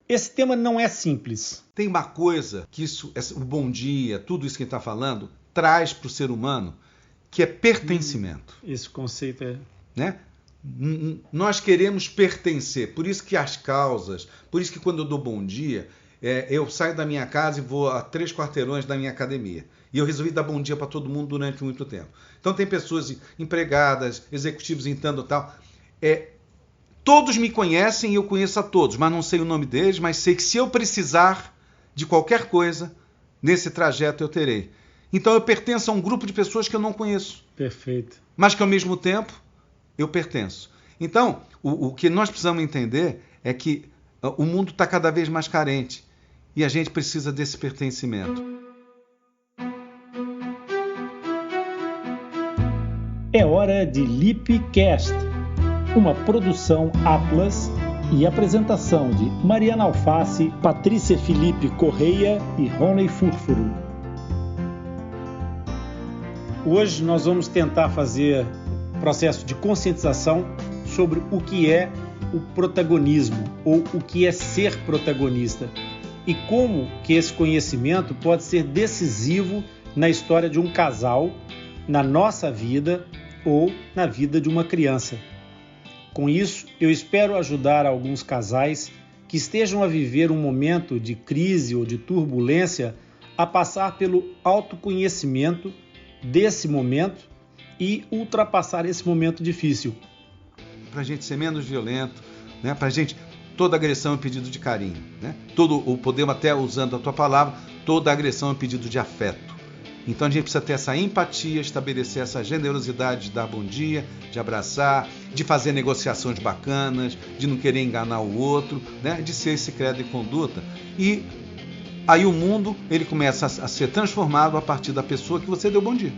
Esse tema não é simples. Tem uma coisa que o bom dia, tudo isso que ele está falando, traz para o ser humano, que é pertencimento. Esse conceito é... Né? Nós queremos pertencer, por isso que as causas, por isso que quando eu dou bom dia, eu saio da minha casa e vou a 3 quarteirões da minha academia. E eu resolvi dar bom dia para todo mundo durante muito tempo. Então tem pessoas empregadas, executivos entrando e tal. Todos me conhecem e eu conheço a todos, mas não sei o nome deles, mas sei que se eu precisar de qualquer coisa, nesse trajeto eu terei. Então eu pertenço a um grupo de pessoas que eu não conheço. Perfeito. Mas que ao mesmo tempo eu pertenço. Então, o que nós precisamos entender é que o mundo está cada vez mais carente e a gente precisa desse pertencimento. É hora de Lipcast, uma produção Atlas e apresentação de Mariana Alface, Patrícia Felipe Correia e Rony Furfuro. Hoje nós vamos tentar fazer processo de conscientização sobre o que é o protagonismo ou o que é ser protagonista e como que esse conhecimento pode ser decisivo na história de um casal, na nossa vida ou na vida de uma criança. Com isso, eu espero ajudar alguns casais que estejam a viver um momento de crise ou de turbulência a passar pelo autoconhecimento desse momento e ultrapassar esse momento difícil. Para a gente ser menos violento, né? Para a gente, toda agressão é pedido de carinho. Né? Podemos até, usando a tua palavra, toda agressão é pedido de afeto. Então a gente precisa ter essa empatia, estabelecer essa generosidade de dar bom dia, de abraçar, de fazer negociações bacanas, de não querer enganar o outro, né? De ser esse credo e conduta. E aí o mundo ele começa a ser transformado a partir da pessoa que você deu bom dia.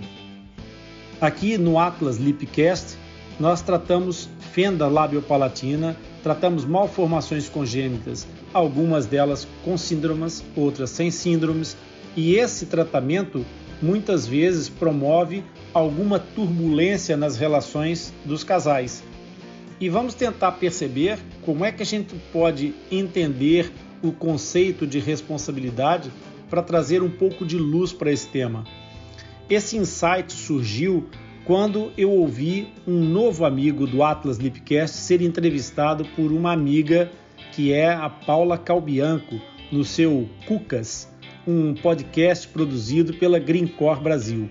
Aqui no Atlas Lipcast, nós tratamos fenda labiopalatina, tratamos malformações congênitas, algumas delas com síndromes, outras sem síndromes, e esse tratamento muitas vezes promove alguma turbulência nas relações dos casais. E vamos tentar perceber como é que a gente pode entender o conceito de responsabilidade para trazer um pouco de luz para esse tema. Esse insight surgiu quando eu ouvi um novo amigo do Atlas Lipcast ser entrevistado por uma amiga que é a Paula Calbianco, no seu Cucas, um podcast produzido pela Greencore Brasil.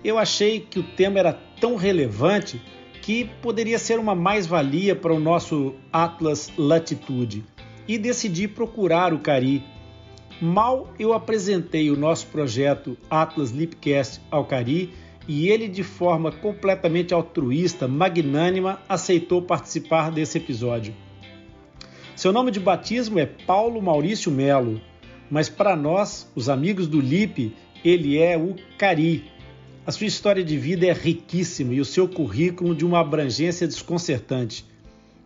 Eu achei que o tema era tão relevante que poderia ser uma mais-valia para o nosso Atlas Latitude e decidi procurar o Cari. Mal eu apresentei o nosso projeto Atlas Lipcast ao Cari e ele, de forma completamente altruísta, magnânima, aceitou participar desse episódio. Seu nome de batismo é Paulo Maurício Melo, mas para nós, os amigos do Lip, ele é o Cari. A sua história de vida é riquíssima e o seu currículo de uma abrangência desconcertante.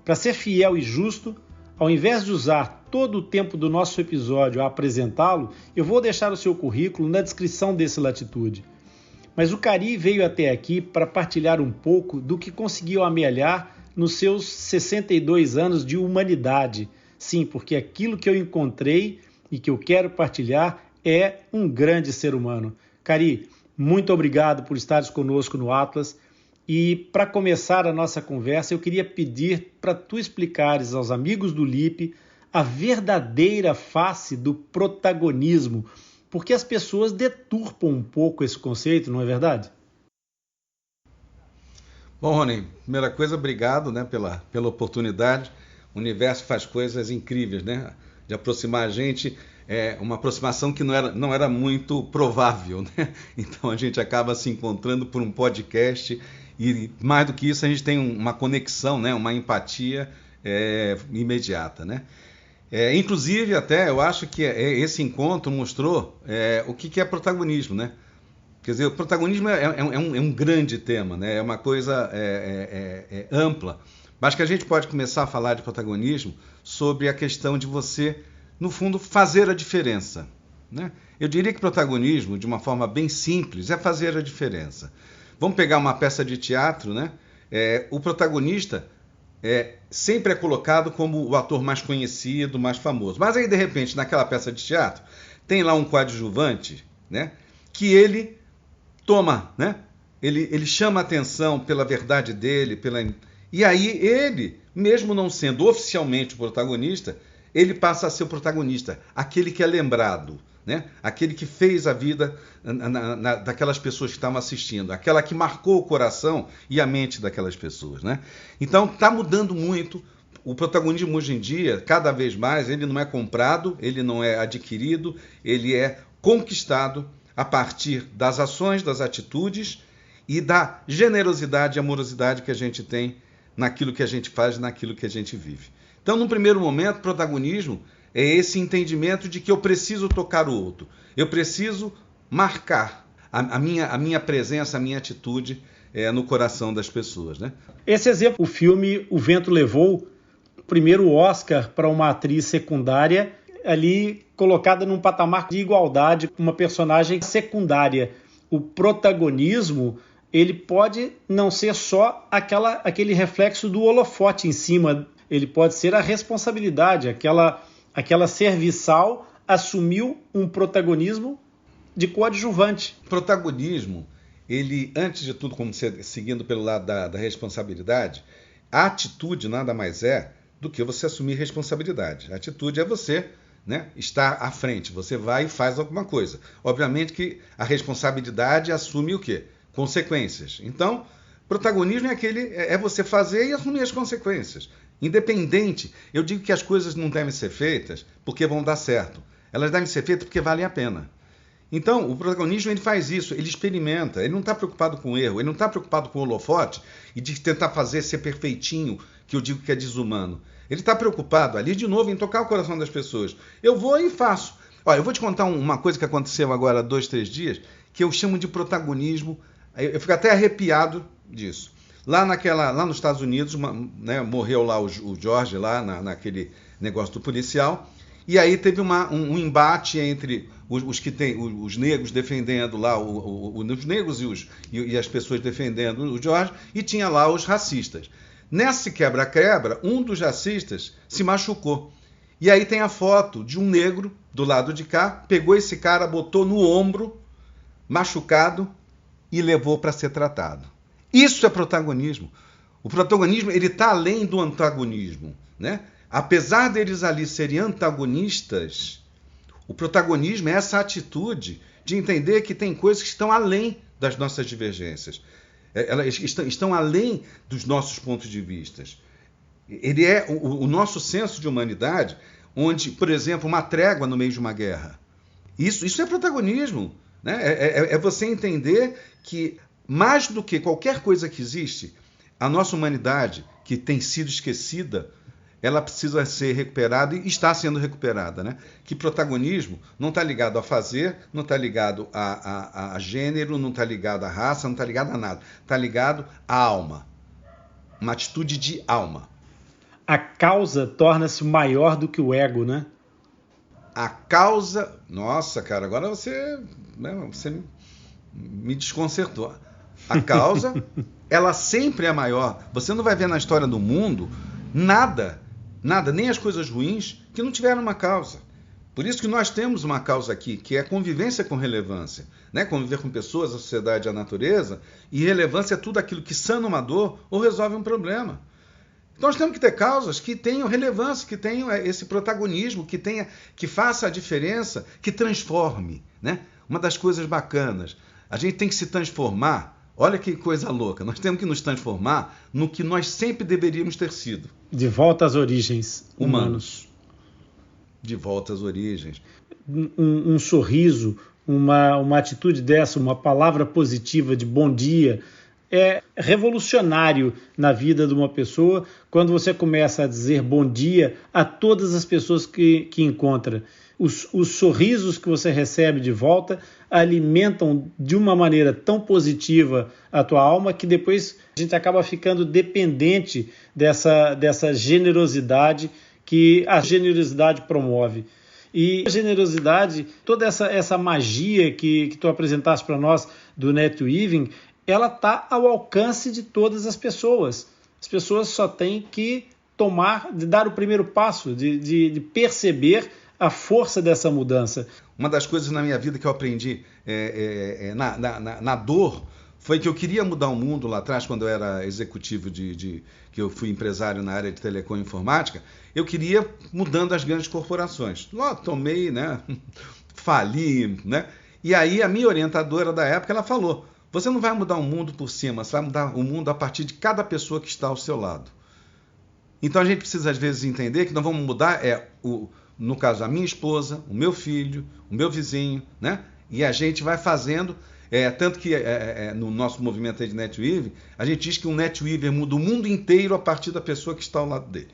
Para ser fiel e justo, ao invés de usar todo o tempo do nosso episódio a apresentá-lo, eu vou deixar o seu currículo na descrição desse Latitude. Mas o Cari veio até aqui para partilhar um pouco do que conseguiu amealhar nos seus 62 anos de humanidade. Sim, porque aquilo que eu encontrei e que eu quero partilhar é um grande ser humano. Cari, muito obrigado por estares conosco no Atlas. E para começar a nossa conversa, eu queria pedir para tu explicares aos amigos do Lip a verdadeira face do protagonismo, porque as pessoas deturpam um pouco esse conceito, não é verdade? Bom, Rony, primeira coisa, obrigado, né, pela oportunidade. O universo faz coisas incríveis, né? De aproximar a gente, uma aproximação que não era muito provável, né? Então a gente acaba se encontrando por um podcast e mais do que isso a gente tem uma conexão, né? Uma empatia imediata, né? Inclusive até eu acho que esse encontro mostrou o que é protagonismo, né? Quer dizer, o protagonismo é um grande tema, né? É uma coisa ampla, mas que a gente pode começar a falar de protagonismo sobre a questão de você, no fundo, fazer a diferença, né? Eu diria que protagonismo, de uma forma bem simples, é fazer a diferença. Vamos pegar uma peça de teatro, né? O protagonista sempre é colocado como o ator mais conhecido, mais famoso. Mas aí, de repente, naquela peça de teatro, tem lá um coadjuvante, né, que ele toma, né, ele chama a atenção pela verdade dele, e aí ele, mesmo não sendo oficialmente o protagonista, ele passa a ser o protagonista, aquele que é lembrado, né, aquele que fez a vida daquelas pessoas que estavam assistindo, aquela que marcou o coração e a mente daquelas pessoas, né? Então está mudando muito. O protagonismo hoje em dia, cada vez mais, ele não é comprado, ele não é adquirido, ele é conquistado a partir das ações, das atitudes e da generosidade e amorosidade que a gente tem naquilo que a gente faz, naquilo que a gente vive. Então, num primeiro momento, o protagonismo é esse entendimento de que eu preciso tocar o outro, eu preciso marcar a minha presença, a minha atitude no coração das pessoas, né? Esse exemplo, o filme O Vento Levou, o primeiro Oscar para uma atriz secundária, ali colocada num patamar de igualdade com uma personagem secundária. O protagonismo, ele pode não ser só aquele reflexo do holofote em cima, ele pode ser a responsabilidade, aquela serviçal assumiu um protagonismo de coadjuvante. Protagonismo, ele, antes de tudo, como você, seguindo pelo lado da responsabilidade, a atitude nada mais é do que você assumir responsabilidade. A atitude é você, né, estar à frente, você vai e faz alguma coisa. Obviamente que a responsabilidade assume o quê? Consequências. Então, protagonismo é você fazer e assumir as consequências. Independente, eu digo que as coisas não devem ser feitas porque vão dar certo. Elas devem ser feitas porque valem a pena. Então, o protagonismo ele faz isso, ele experimenta, ele não está preocupado com o erro, ele não está preocupado com o holofote e de tentar fazer ser perfeitinho, que eu digo que é desumano. Ele está preocupado ali, de novo, em tocar o coração das pessoas. Eu vou e faço. Olha, eu vou te contar uma coisa que aconteceu agora há 2, 3 dias, que eu chamo de protagonismo. Eu fico até arrepiado disso. Lá nos Estados Unidos, né, morreu lá o George, lá naquele negócio do policial, e aí teve um embate entre os negros defendendo lá, os negros e as pessoas defendendo o George, e tinha lá os racistas. Nesse quebra-quebra, um dos racistas se machucou. E aí tem a foto de um negro do lado de cá, pegou esse cara, botou no ombro, machucado, e levou para ser tratado. Isso é protagonismo. O protagonismo ele está além do antagonismo, né? Apesar deles ali serem antagonistas, o protagonismo é essa atitude de entender que tem coisas que estão além das nossas divergências. Elas estão além dos nossos pontos de vista. Ele é o nosso senso de humanidade, onde, por exemplo, uma trégua no meio de uma guerra. Isso é protagonismo, né? É você entender que, mais do que qualquer coisa que existe, a nossa humanidade, que tem sido esquecida, ela precisa ser recuperada e está sendo recuperada, né? Que protagonismo não está ligado a fazer, não está ligado a gênero, não está ligado a raça, não está ligado a nada. Está ligado à alma. Uma atitude de alma. A causa torna-se maior do que o ego, né? A causa... Nossa, cara, agora você me desconcertou. A causa, ela sempre é maior. Você não vai ver na história do mundo nada, nem as coisas ruins, que não tiveram uma causa. Por isso que nós temos uma causa aqui, que é a convivência com relevância, né? Conviver com pessoas, a sociedade, a natureza, e relevância é tudo aquilo que sana uma dor ou resolve um problema. Então nós temos que ter causas que tenham relevância, que tenham esse protagonismo, que faça a diferença, que transforme, né? Uma das coisas bacanas, a gente tem que se transformar. Olha que coisa louca, nós temos que nos transformar no que nós sempre deveríamos ter sido. De volta às origens humanos. De volta às origens. Um sorriso, uma atitude dessa, uma palavra positiva de bom dia, é revolucionário na vida de uma pessoa quando você começa a dizer bom dia a todas as pessoas que encontra. Os sorrisos que você recebe de volta alimentam de uma maneira tão positiva a tua alma que depois a gente acaba ficando dependente dessa generosidade que a generosidade promove. E a generosidade, toda essa magia que tu apresentaste para nós do Net Weaving, ela está ao alcance de todas as pessoas. As pessoas só têm que dar o primeiro passo, de perceber a força dessa mudança. Uma das coisas na minha vida que eu aprendi na dor foi que eu queria mudar o mundo lá atrás, quando eu era executivo que eu fui empresário na área de telecom e informática. Eu queria mudando as grandes corporações. Lá tomei, né? Fali, né? E aí a minha orientadora da época, ela falou: você não vai mudar o mundo por cima, você vai mudar o mundo a partir de cada pessoa que está ao seu lado. Então a gente precisa às vezes entender que nós vamos mudar no caso, a minha esposa, o meu filho, o meu vizinho, né? E a gente vai fazendo, tanto que no nosso movimento aí de NetWeaver, a gente diz que um NetWeaver muda o mundo inteiro a partir da pessoa que está ao lado dele.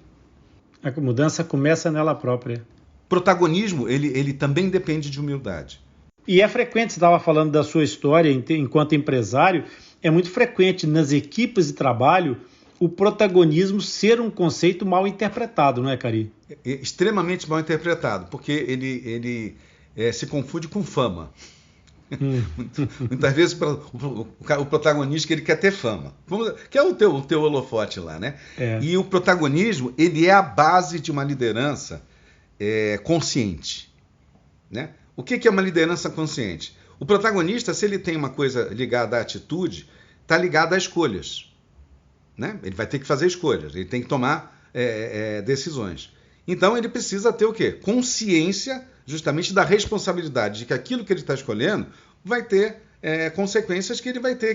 A mudança começa nela própria. Protagonismo, ele também depende de humildade. E é frequente, você estava falando da sua história enquanto empresário, é muito frequente nas equipes de trabalho o protagonismo ser um conceito mal interpretado, não é, Cari? Extremamente mal interpretado, porque ele se confunde com fama. Muitas vezes o protagonista ele quer ter fama, que é o teu holofote lá, né? E o protagonismo ele é a base de uma liderança consciente, né? O que é uma liderança consciente? O protagonista, se ele tem uma coisa ligada à atitude, está ligado a escolhas, né? Ele vai ter que fazer escolhas, ele tem que tomar decisões. Então ele precisa ter o quê? Consciência justamente da responsabilidade de que aquilo que ele está escolhendo vai ter consequências que ele vai ter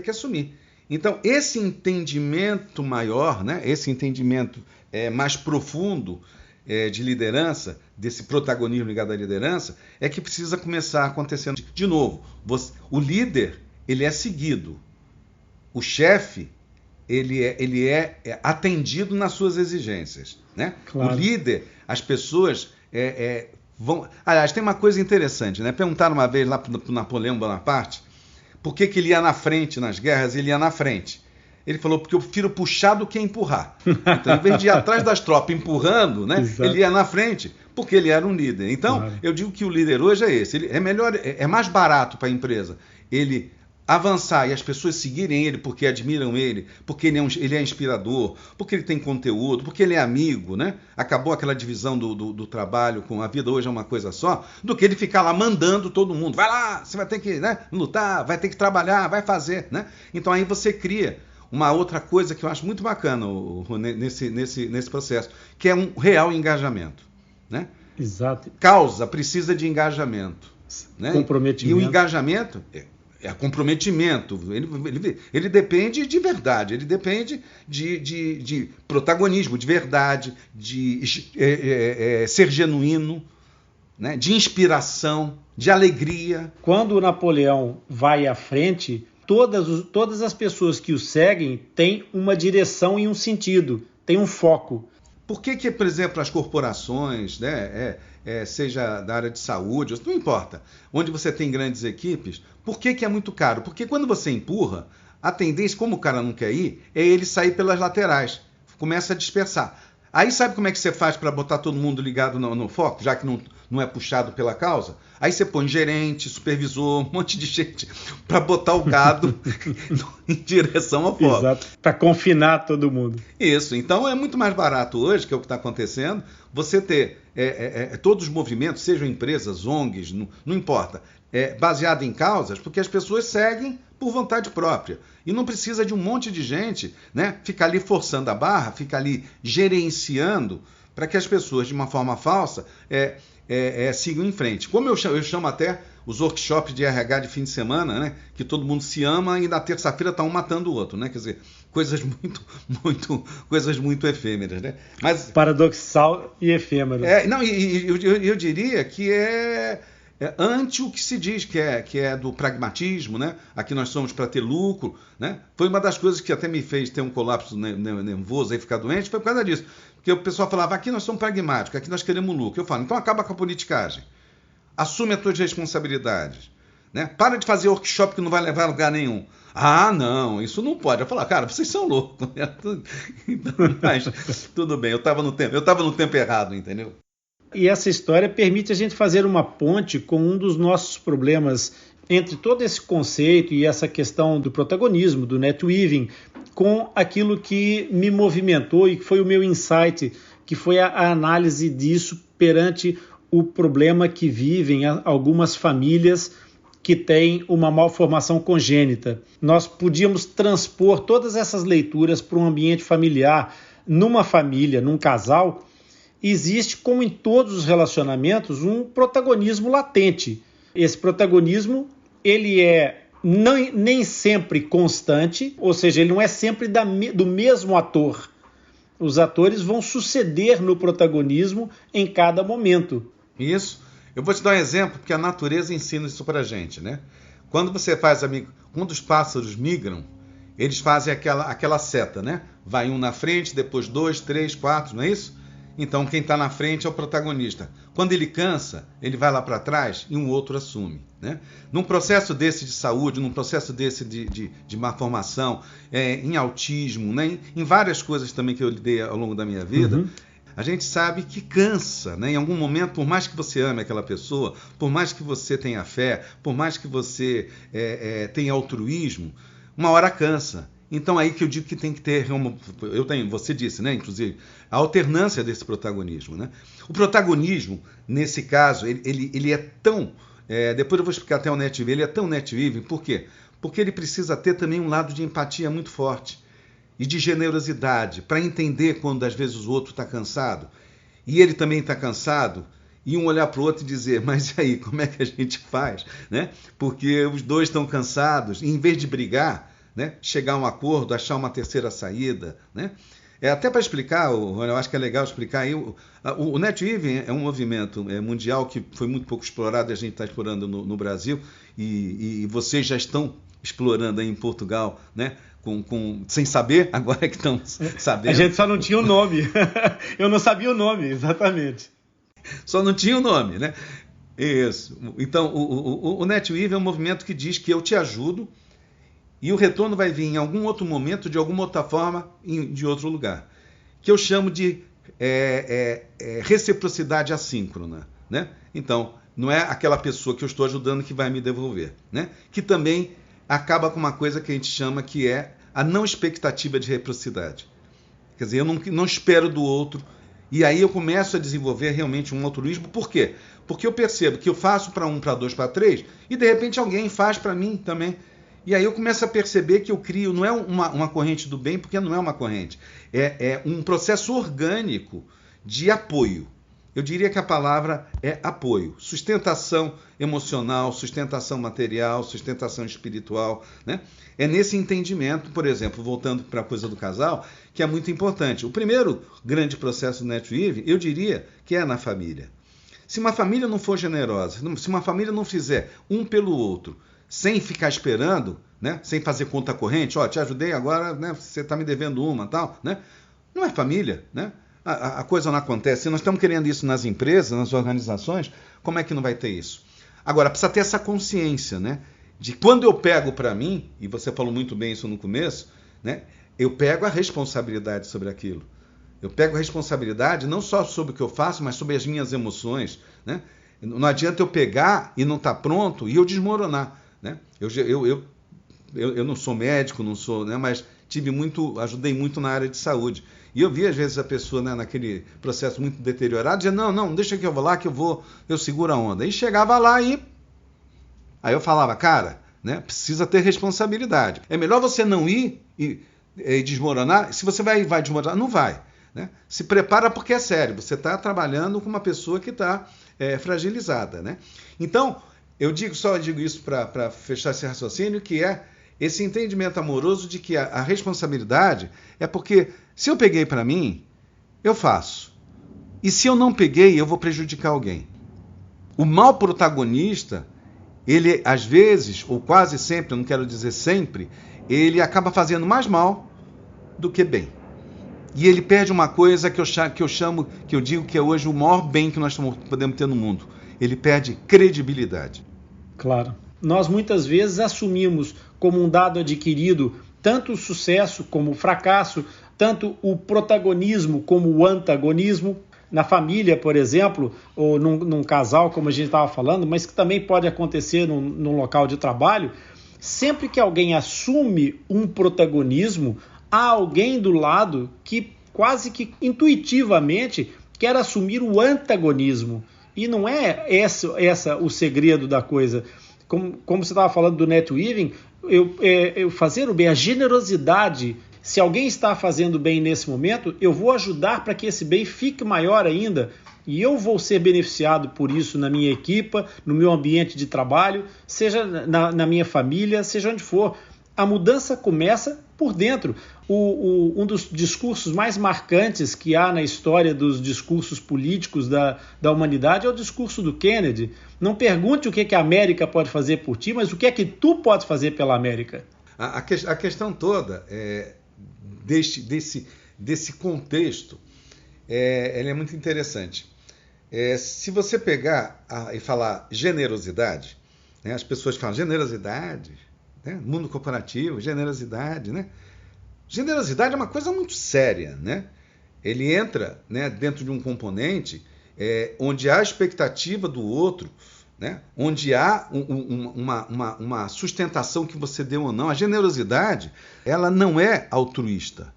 que assumir. Então esse entendimento maior, né? Esse entendimento mais profundo de liderança, desse protagonismo ligado à liderança, é que precisa começar acontecendo. De novo, o líder ele é seguido, o chefe ele é atendido nas suas exigências, né? Claro. O líder, as pessoas vão... Aliás, tem uma coisa interessante, né? Perguntaram uma vez lá para o Napoleão Bonaparte por que ele ia na frente nas guerras. Ele ia na frente. Ele falou: porque eu prefiro puxar do que empurrar. Então, em vez de ir atrás das tropas empurrando, né? Ele ia na frente, porque ele era um líder. Então, claro. Eu digo que o líder hoje é esse. Ele é mais barato para a empresa ele avançar e as pessoas seguirem ele porque admiram ele, porque ele é inspirador, porque ele tem conteúdo, porque ele é amigo, né? Acabou aquela divisão do trabalho com a vida, hoje é uma coisa só, do que ele ficar lá mandando todo mundo. Vai lá, você vai ter que, né, lutar, vai ter que trabalhar, vai fazer, né? Então aí você cria uma outra coisa que eu acho muito bacana nesse processo, que é um real engajamento, né? Exato. Causa precisa de engajamento, né? Comprometimento. E o engajamento é comprometimento, ele depende de verdade, ele depende de protagonismo, de verdade, de ser genuíno, né? De inspiração, de alegria. Quando o Napoleão vai à frente, todas as pessoas que o seguem têm uma direção e um sentido, têm um foco. Por que, por exemplo, as corporações, né, seja da área de saúde, não importa, onde você tem grandes equipes, por que é muito caro? Porque quando você empurra, a tendência, como o cara não quer ir, é ele sair pelas laterais, começa a dispersar. Aí sabe como é que você faz para botar todo mundo ligado no foco, já que não é puxado pela causa? Aí você põe gerente, supervisor, um monte de gente para botar o gado em direção ao foco. Exato, para confinar todo mundo. Isso, então é muito mais barato hoje, que é o que está acontecendo, você ter todos os movimentos, sejam empresas, ONGs, não importa, baseado em causas, porque as pessoas seguem por vontade própria. E não precisa de um monte de gente, né, ficar ali forçando a barra, ficar ali gerenciando para que as pessoas, de uma forma falsa, sigam em frente. Como eu chamo até os workshops de RH de fim de semana, né, que todo mundo se ama e na terça-feira está um matando o outro, né? Quer dizer, coisas muito efêmeras, né? Mas, paradoxal e efêmero. Eu diria que é ante o que se diz que é do pragmatismo, né? Aqui nós somos para ter lucro, né? Foi uma das coisas que até me fez ter um colapso nervoso e ficar doente, foi por causa disso. Porque o pessoal falava: aqui nós somos pragmáticos, aqui nós queremos lucro. Eu falo: então acaba com a politicagem. Assume as tuas responsabilidades, né? Para de fazer workshop que não vai levar a lugar nenhum. Ah, não, isso não pode. Eu falo: cara, vocês são loucos. Mas tudo bem, eu estava no tempo errado, entendeu? E essa história permite a gente fazer uma ponte com um dos nossos problemas entre todo esse conceito e essa questão do protagonismo, do netweaving, com aquilo que me movimentou e que foi o meu insight, que foi a análise disso perante o problema que vivem algumas famílias que têm uma malformação congênita. Nós podíamos transpor todas essas leituras para um ambiente familiar, numa família, num casal. Existe, como em todos os relacionamentos, um protagonismo latente. Esse protagonismo, ele é nem sempre constante, ou seja, ele não é sempre do mesmo ator. Os atores vão suceder no protagonismo em cada momento. Isso. Eu vou te dar um exemplo, porque a natureza ensina isso pra gente, né? Quando você faz, quando os pássaros migram, eles fazem aquela seta, né? Vai um na frente, depois 2, 3, 4, não é isso? Então quem está na frente é o protagonista. Quando ele cansa, ele vai lá para trás e um outro assume, né? Num processo desse de saúde, num processo desse de malformação, em autismo, né? Em várias coisas também que eu lidei ao longo da minha vida, a gente sabe que cansa, né? Em algum momento, por mais que você ame aquela pessoa, por mais que você tenha fé, por mais que você tenha altruísmo, uma hora cansa. Então aí que eu digo que tem que ter, você disse, né, inclusive, a alternância desse protagonismo, né? O protagonismo, nesse caso, ele é tão, depois eu vou explicar até o netweaving, ele é tão netweaving, por quê? Porque ele precisa ter também um lado de empatia muito forte e de generosidade, para entender quando às vezes o outro está cansado, e ele também está cansado, e um olhar para o outro e dizer, mas e aí, como é que a gente faz? Né? Porque os dois estão cansados, e em vez de brigar, né, chegar a um acordo, achar uma terceira saída, né? Até para explicar, eu acho que é legal explicar aí, o netweaving é um movimento mundial que foi muito pouco explorado e a gente está explorando no Brasil, e vocês já estão explorando aí em Portugal, né? Sem saber, agora é que estão sabendo. A gente só não tinha o nome. Eu não sabia o nome, exatamente. Só não tinha o nome, né? Isso. Então, o netweaving é um movimento que diz que eu te ajudo e o retorno vai vir em algum outro momento, de alguma outra forma, de outro lugar. Que eu chamo de reciprocidade assíncrona, né? Então, não é aquela pessoa que eu estou ajudando que vai me devolver, né? Que também acaba com uma coisa que a gente chama que é a não expectativa de reciprocidade. Quer dizer, eu não espero do outro. E aí eu começo a desenvolver realmente um altruísmo. Por quê? Porque eu percebo que eu faço para 1, para 2, para 3, e de repente alguém faz para mim também. E aí eu começo a perceber que eu crio, não é uma corrente do bem, porque não é uma corrente. É um processo orgânico de apoio. Eu diria que a palavra é apoio, sustentação emocional, sustentação material, sustentação espiritual, né? É nesse entendimento, por exemplo, voltando para a coisa do casal, que é muito importante. O primeiro grande processo do netweaving, eu diria que é na família. Se uma família não for generosa, se uma família não fizer um pelo outro, sem ficar esperando, né? Sem fazer conta corrente, te ajudei agora, né? Você está me devendo uma, tal, né? Não é família, né? A coisa não acontece. Se nós estamos querendo isso nas empresas, nas organizações, como é que não vai ter isso? Agora, precisa ter essa consciência, né? De quando eu pego para mim, e você falou muito bem isso no começo, né? Eu pego a responsabilidade sobre aquilo. Eu pego a responsabilidade não só sobre o que eu faço, mas sobre as minhas emoções, né? Não adianta eu pegar e não estar pronto e eu desmoronar, né? Eu não sou médico, não sou, né? Mas ajudei muito na área de saúde. E eu vi, às vezes, a pessoa, né, naquele processo muito deteriorado, dizendo, não, deixa que eu vou lá, eu seguro a onda. E chegava lá e... Aí eu falava, cara, né, precisa ter responsabilidade. É melhor você não ir e desmoronar. Se você vai desmoronar, não vai. Né? Se prepara porque é sério. Você está trabalhando com uma pessoa que está fragilizada. Né? Então, eu digo isso para fechar esse raciocínio, que é esse entendimento amoroso de que a responsabilidade é porque se eu peguei para mim, eu faço. E se eu não peguei, eu vou prejudicar alguém. O mau protagonista, ele às vezes, ou quase sempre, eu não quero dizer sempre, ele acaba fazendo mais mal do que bem. E ele perde uma coisa que eu digo que é hoje o maior bem que nós podemos ter no mundo. Ele perde credibilidade. Claro. Nós muitas vezes assumimos como um dado adquirido tanto o sucesso como o fracasso, tanto o protagonismo como o antagonismo. na família, por exemplo, ou num casal, como a gente estava falando, mas que também pode acontecer num local de trabalho, sempre que alguém assume um protagonismo, há alguém do lado que quase que intuitivamente quer assumir o antagonismo. E não é essa o segredo da coisa. Como você estava falando do Net Weaving, eu fazer o bem, a generosidade. Se alguém está fazendo bem nesse momento, eu vou ajudar para que esse bem fique maior ainda. E eu vou ser beneficiado por isso na minha equipa, no meu ambiente de trabalho, seja na minha família, seja onde for. A mudança começa por dentro. Um dos discursos mais marcantes que há na história dos discursos políticos da humanidade é o discurso do Kennedy. Não pergunte o que a América pode fazer por ti, mas o que é que tu pode fazer pela América. A questão toda desse contexto, ela é muito interessante. Se você pegar e falar generosidade, né, as pessoas falam generosidade, né, mundo corporativo, generosidade, né? Generosidade é uma coisa muito séria, né? Ele entra, né, dentro de um componente onde há expectativa do outro, né? Onde há uma sustentação que você deu ou não. A generosidade, ela não é altruísta.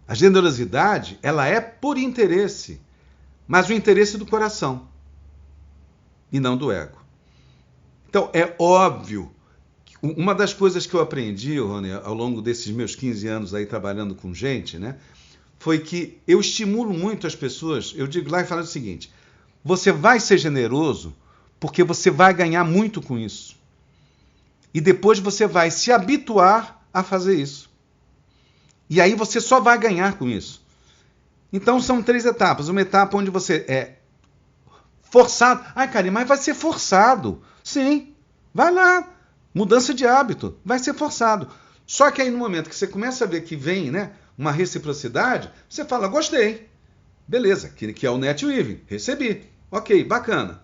A generosidade, ela é por interesse, mas o interesse do coração e não do ego. Então, é óbvio, uma das coisas que eu aprendi, Rony, ao longo desses meus 15 anos aí trabalhando com gente, né, foi que eu estimulo muito as pessoas, eu digo lá e falo o seguinte: você vai ser generoso porque você vai ganhar muito com isso. E depois você vai se habituar a fazer isso. E aí você só vai ganhar com isso. Então são 3 etapas. Uma etapa onde você é forçado. Ai, Karim, mas vai ser forçado. Sim, vai lá. Mudança de hábito, vai ser forçado. Só que aí no momento que você começa a ver que vem, né, uma reciprocidade, você fala, gostei. Beleza, que é o Net Weaving, recebi. Ok, bacana.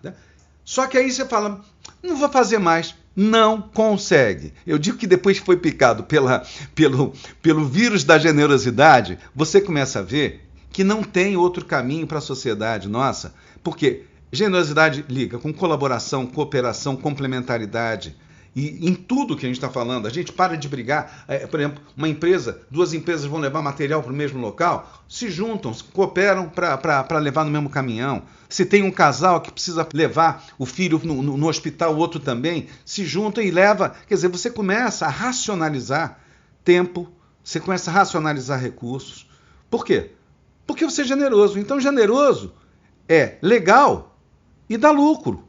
Só que aí você fala, não vou fazer mais. Não consegue. Eu digo que depois que foi picado pelo vírus da generosidade, você começa a ver que não tem outro caminho para a sociedade nossa. Porque generosidade liga com colaboração, cooperação, complementaridade. E em tudo que a gente está falando, a gente para de brigar. Por exemplo, duas empresas vão levar material para o mesmo local, se juntam, se cooperam para levar no mesmo caminhão. Se tem um casal que precisa levar o filho no hospital, o outro também, se juntam e leva. Quer dizer, você começa a racionalizar tempo, você começa a racionalizar recursos. Por quê? Porque você é generoso. Então, generoso é legal e dá lucro.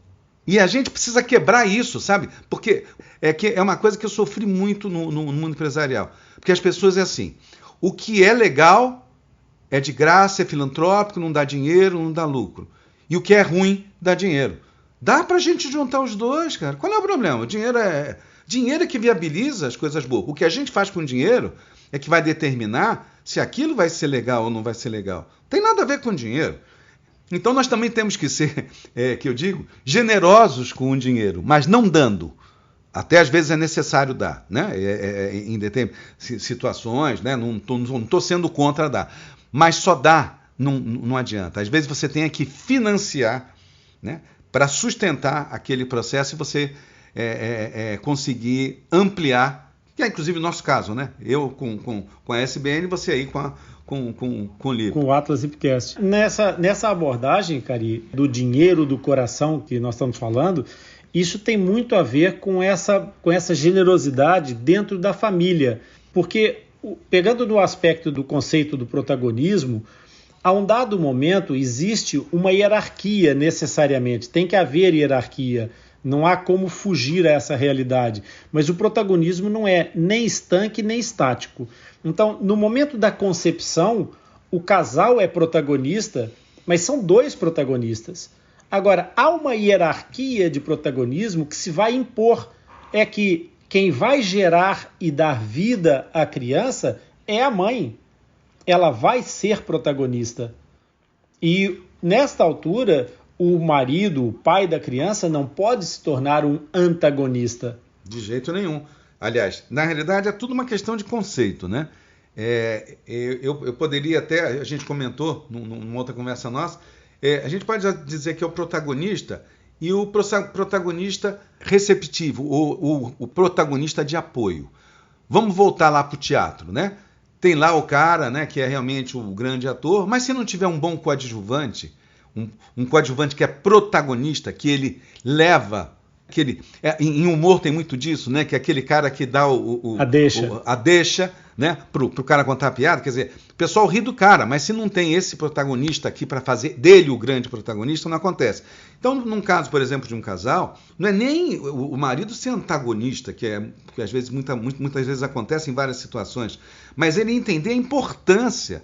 E a gente precisa quebrar isso, sabe? Porque é uma coisa que eu sofri muito no mundo empresarial. Porque as pessoas é assim, o que é legal é de graça, é filantrópico, não dá dinheiro, não dá lucro. E o que é ruim dá dinheiro. Dá pra gente juntar os dois, cara. Qual é o problema? O dinheiro é que viabiliza as coisas boas. O que a gente faz com o dinheiro é que vai determinar se aquilo vai ser legal ou não vai ser legal. Não tem nada a ver com dinheiro. Então nós também temos que ser, que eu digo, generosos com o dinheiro, mas não dando. Até às vezes é necessário dar, né? Em determinadas situações, né? Não estou sendo contra dar. Mas só dar não adianta. Às vezes você tem que financiar, né? Para sustentar aquele processo e você conseguir ampliar, que é inclusive o nosso caso, né? Eu com a SBN, você aí com o LIP. Com o Atlas Lipcast. Nessa abordagem, Cari, do dinheiro do coração que nós estamos falando, isso tem muito a ver com essa generosidade dentro da família. Porque, pegando no aspecto do conceito do protagonismo, a um dado momento existe uma hierarquia necessariamente. Tem que haver hierarquia. Não há como fugir a essa realidade. Mas o protagonismo não é nem estanque nem estático. Então, no momento da concepção, o casal é protagonista, mas são 2 protagonistas. Agora, há uma hierarquia de protagonismo que se vai impor. É que quem vai gerar e dar vida à criança é a mãe. Ela vai ser protagonista. E, nesta altura, o marido, o pai da criança, não pode se tornar um antagonista. De jeito nenhum. Aliás, na realidade é tudo uma questão de conceito, né? Eu poderia até, a gente comentou numa outra conversa nossa, a gente pode dizer que é o protagonista e o protagonista receptivo, o protagonista de apoio. Vamos voltar lá para o teatro, né? Tem lá o cara, né, que é realmente o grande ator, mas se não tiver um bom coadjuvante, um coadjuvante que é protagonista, que ele leva... em humor tem muito disso, né? Que é aquele cara que dá a deixa, né? Pro cara contar a piada. Quer dizer, o pessoal ri do cara, mas se não tem esse protagonista aqui para fazer dele o grande protagonista, não acontece. Então, num caso, por exemplo, de um casal, não é nem o marido ser antagonista, que às vezes, muitas vezes acontece em várias situações, mas ele entender a importância,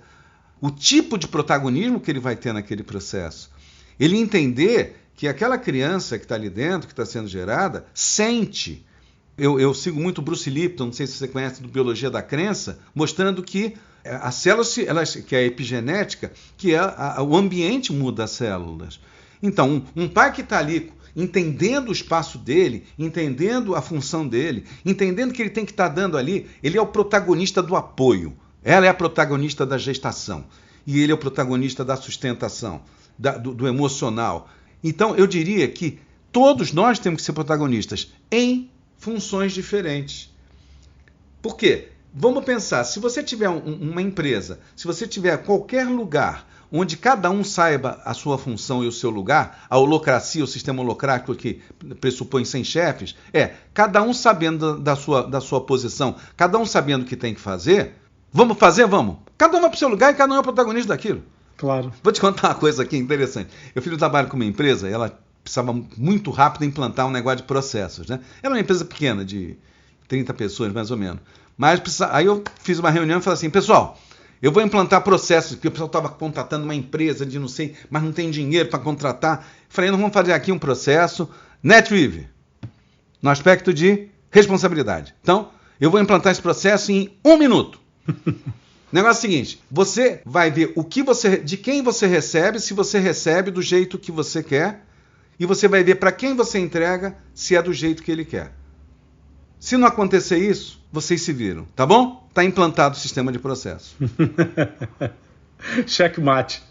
o tipo de protagonismo que ele vai ter naquele processo. Ele entender que aquela criança que está ali dentro, que está sendo gerada, sente. Eu sigo muito Bruce Lipton, não sei se você conhece, do Biologia da Crença, mostrando que as células, que é a epigenética, que o ambiente muda as células. Então, um pai que está ali entendendo o espaço dele, entendendo a função dele, entendendo que ele tem que estar dando ali, ele é o protagonista do apoio. Ela é a protagonista da gestação. E ele é o protagonista da sustentação, do emocional. Então, eu diria que todos nós temos que ser protagonistas em funções diferentes. Por quê? Vamos pensar, se você tiver uma empresa, se você tiver qualquer lugar onde cada um saiba a sua função e o seu lugar, a holocracia, o sistema holocrático que pressupõe 100 chefes, cada um sabendo da sua posição, cada um sabendo o que tem que fazer, vamos fazer? Vamos. Cada um vai para o seu lugar e cada um é o protagonista daquilo. Claro. Vou te contar uma coisa aqui interessante. Eu fiz um trabalho com uma empresa, ela precisava muito rápido implantar um negócio de processos, né? Era uma empresa pequena, de 30 pessoas mais ou menos. Mas aí eu fiz uma reunião e falei assim, pessoal, eu vou implantar processos, porque o pessoal estava contratando uma empresa de não sei, mas não tem dinheiro para contratar. Falei, nós vamos fazer aqui um processo NetWeave, no aspecto de responsabilidade. Então, eu vou implantar esse processo em 1 minuto. O negócio é o seguinte, você vai ver de quem você recebe, se você recebe do jeito que você quer, e você vai ver para quem você entrega, se é do jeito que ele quer. Se não acontecer isso, vocês se viram, tá bom? Está implantado o sistema de processo. Checkmate.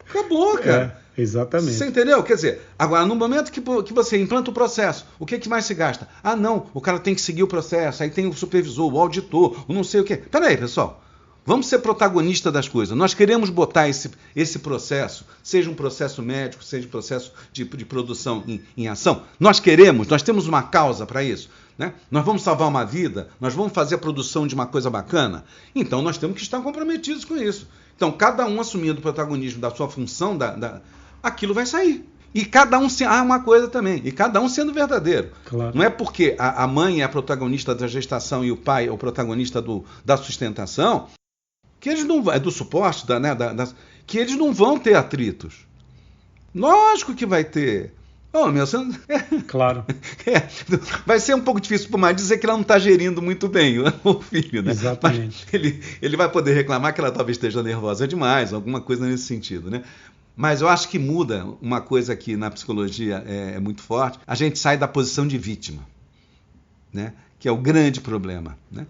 Acabou, cara. Exatamente. Você entendeu? Quer dizer, agora, no momento que você implanta o processo, o que mais se gasta? Ah, não, o cara tem que seguir o processo, aí tem o supervisor, o auditor, o não sei o quê. Peraí, pessoal. Vamos ser protagonista das coisas. Nós queremos botar esse processo, seja um processo médico, seja um processo de produção em ação. Nós temos uma causa para isso. Né? Nós vamos salvar uma vida, nós vamos fazer a produção de uma coisa bacana. Então nós temos que estar comprometidos com isso. Então cada um assumindo o protagonismo da sua função, aquilo vai sair. E cada um uma coisa também, e cada um sendo verdadeiro. Claro. Não é porque a mãe é a protagonista da gestação e o pai é o protagonista da sustentação, que eles não do suporte, que eles não vão ter atritos. Lógico que vai ter. Você não... Claro. Vai ser um pouco difícil para o marido dizer que ela não está gerindo muito bem o filho, né? Exatamente. Mas ele vai poder reclamar que ela talvez esteja nervosa demais, alguma coisa nesse sentido, né? Mas eu acho que muda uma coisa que na psicologia é muito forte. A gente sai da posição de vítima, né? Que é o grande problema, né?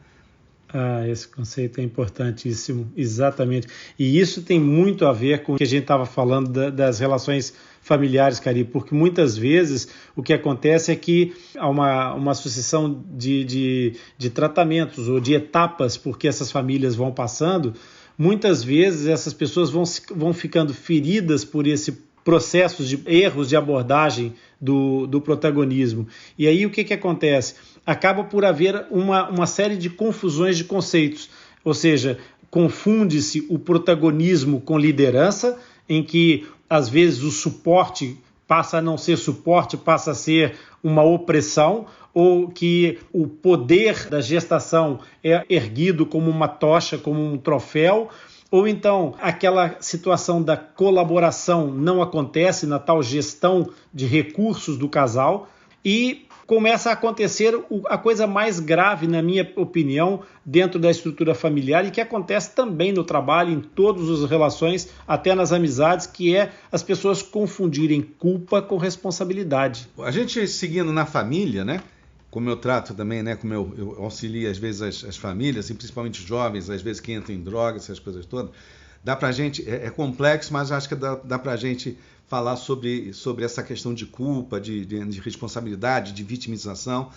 Esse conceito é importantíssimo, exatamente. E isso tem muito a ver com o que a gente estava falando das relações familiares, Cari, porque muitas vezes o que acontece é que há uma sucessão de tratamentos ou de etapas porque essas famílias vão passando. Muitas vezes essas pessoas vão ficando feridas por esse processo de erros de abordagem do protagonismo. E aí o que acontece? Acaba por haver uma série de confusões de conceitos, ou seja, confunde-se o protagonismo com liderança, em que às vezes o suporte passa a não ser suporte, passa a ser uma opressão, ou que o poder da gestação é erguido como uma tocha, como um troféu, ou então aquela situação da colaboração não acontece na tal gestão de recursos do casal e começa a acontecer a coisa mais grave, na minha opinião, dentro da estrutura familiar e que acontece também no trabalho, em todas as relações, até nas amizades, que é as pessoas confundirem culpa com responsabilidade. A gente seguindo na família, né? como eu trato também, né, como eu auxilio às vezes as famílias, e principalmente jovens, às vezes que entram em drogas, essas coisas todas, dá pra gente, é complexo, mas acho que dá pra gente falar sobre essa questão de culpa, de responsabilidade, de vitimização.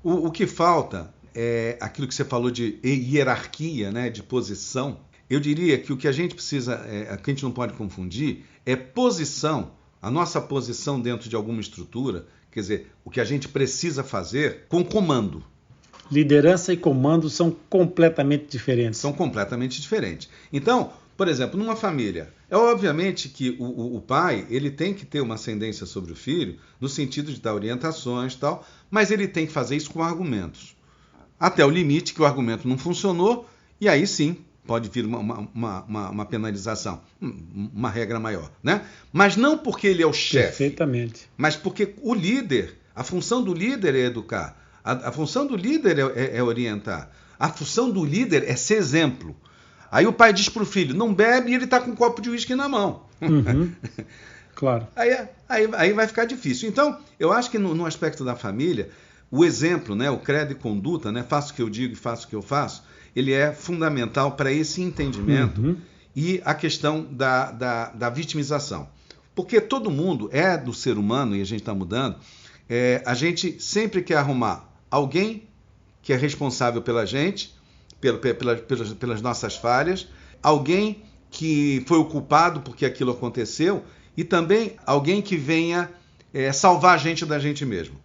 O que falta é aquilo que você falou de hierarquia, né, de posição. Eu diria que o que a gente precisa, que a gente não pode confundir, é posição, a nossa posição dentro de alguma estrutura, quer dizer, o que a gente precisa fazer com comando. Liderança e comando são completamente diferentes. São completamente diferentes. Então, por exemplo, numa família, é obviamente que o pai ele tem que ter uma ascendência sobre o filho, no sentido de dar orientações e tal, mas ele tem que fazer isso com argumentos. Até o limite que o argumento não funcionou, e aí sim pode vir uma penalização, uma regra maior, né? Mas não porque ele é o chefe. Perfeitamente. Mas porque o líder, a função do líder é educar, a função do líder é orientar, a função do líder é ser exemplo. Aí o pai diz para o filho, não bebe, e ele está com um copo de uísque na mão. Uhum. Claro. Aí vai ficar difícil. Então, eu acho que no aspecto da família, o exemplo, né, o credo e conduta, né, faço o que eu digo e faço o que eu faço, ele é fundamental para esse entendimento e a questão da vitimização. Porque todo mundo é do ser humano, e a gente está mudando, a gente sempre quer arrumar alguém que é responsável pela gente, pelas nossas falhas, alguém que foi o culpado porque aquilo aconteceu, e também alguém que venha salvar a gente da gente mesmo.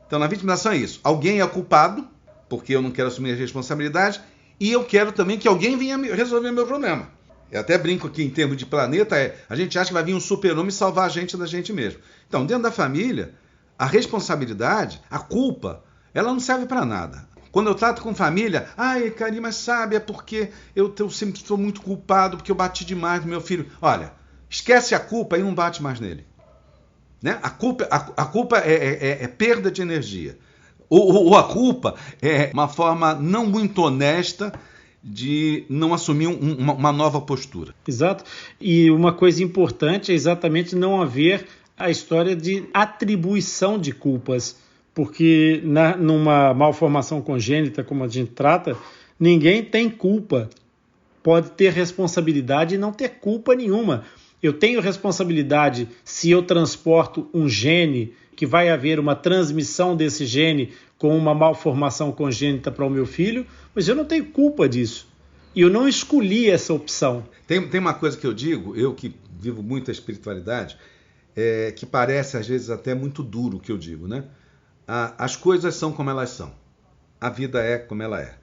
Então, na vitimização é isso. Alguém é culpado, porque eu não quero assumir a responsabilidade, e eu quero também que alguém venha resolver meu problema. Eu até brinco aqui em termos de planeta, a gente acha que vai vir um super-homem salvar a gente da gente mesmo. Então, dentro da família, a responsabilidade, a culpa, ela não serve para nada. Quando eu trato com família, Karine, mas sabe, é porque eu sempre sou muito culpado, porque eu bati demais no meu filho. Olha, esquece a culpa e não bate mais nele. Né? A culpa é perda de energia. Ou a culpa é uma forma não muito honesta de não assumir uma nova postura. Exato. E uma coisa importante é exatamente não haver a história de atribuição de culpas, porque numa malformação congênita, como a gente trata, ninguém tem culpa. Pode ter responsabilidade e não ter culpa nenhuma. Eu tenho responsabilidade se eu transporto um gene, que vai haver uma transmissão desse gene com uma malformação congênita para o meu filho, mas eu não tenho culpa disso. E eu não escolhi essa opção. Tem uma coisa que eu digo, eu que vivo muito a espiritualidade, que parece às vezes até muito duro o que eu digo, né? As coisas são como elas são. A vida é como ela é.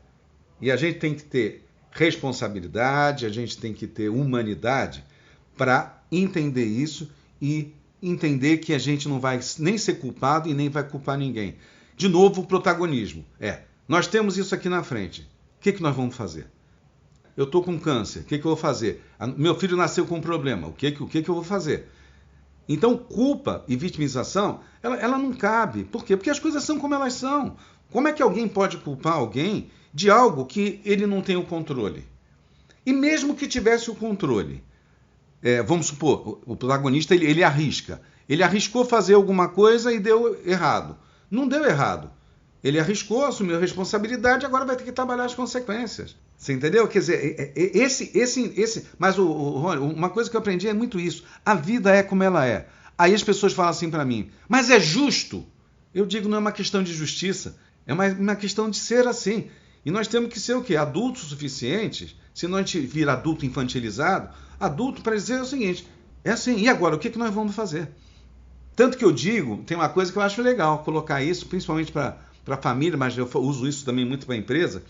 E a gente tem que ter responsabilidade, a gente tem que ter humanidade para entender isso e entender que a gente não vai nem ser culpado e nem vai culpar ninguém. De novo, o protagonismo. Nós temos isso aqui na frente. O que nós vamos fazer? Eu estou com câncer. O que eu vou fazer? Meu filho nasceu com um problema. O que eu vou fazer? Então, culpa e vitimização, ela não cabe. Por quê? Porque as coisas são como elas são. Como é que alguém pode culpar alguém de algo que ele não tem o controle? E mesmo que tivesse o controle, vamos supor, o protagonista ele arrisca. Ele arriscou fazer alguma coisa e deu errado. Não deu errado. Ele arriscou, assumiu a responsabilidade, agora vai ter que trabalhar as consequências. Você entendeu? Quer dizer, mas Rony, uma coisa que eu aprendi é muito isso. A vida é como ela é. Aí as pessoas falam assim para mim, mas é justo? Eu digo, não é uma questão de justiça, é uma questão de ser assim. E nós temos que ser o quê? Adultos suficientes. Se não a gente vir adulto infantilizado, adulto para dizer o seguinte, é assim, e agora, o que nós vamos fazer? Tanto que eu digo, tem uma coisa que eu acho legal, colocar isso, principalmente para a família, mas eu uso isso também muito para a empresa.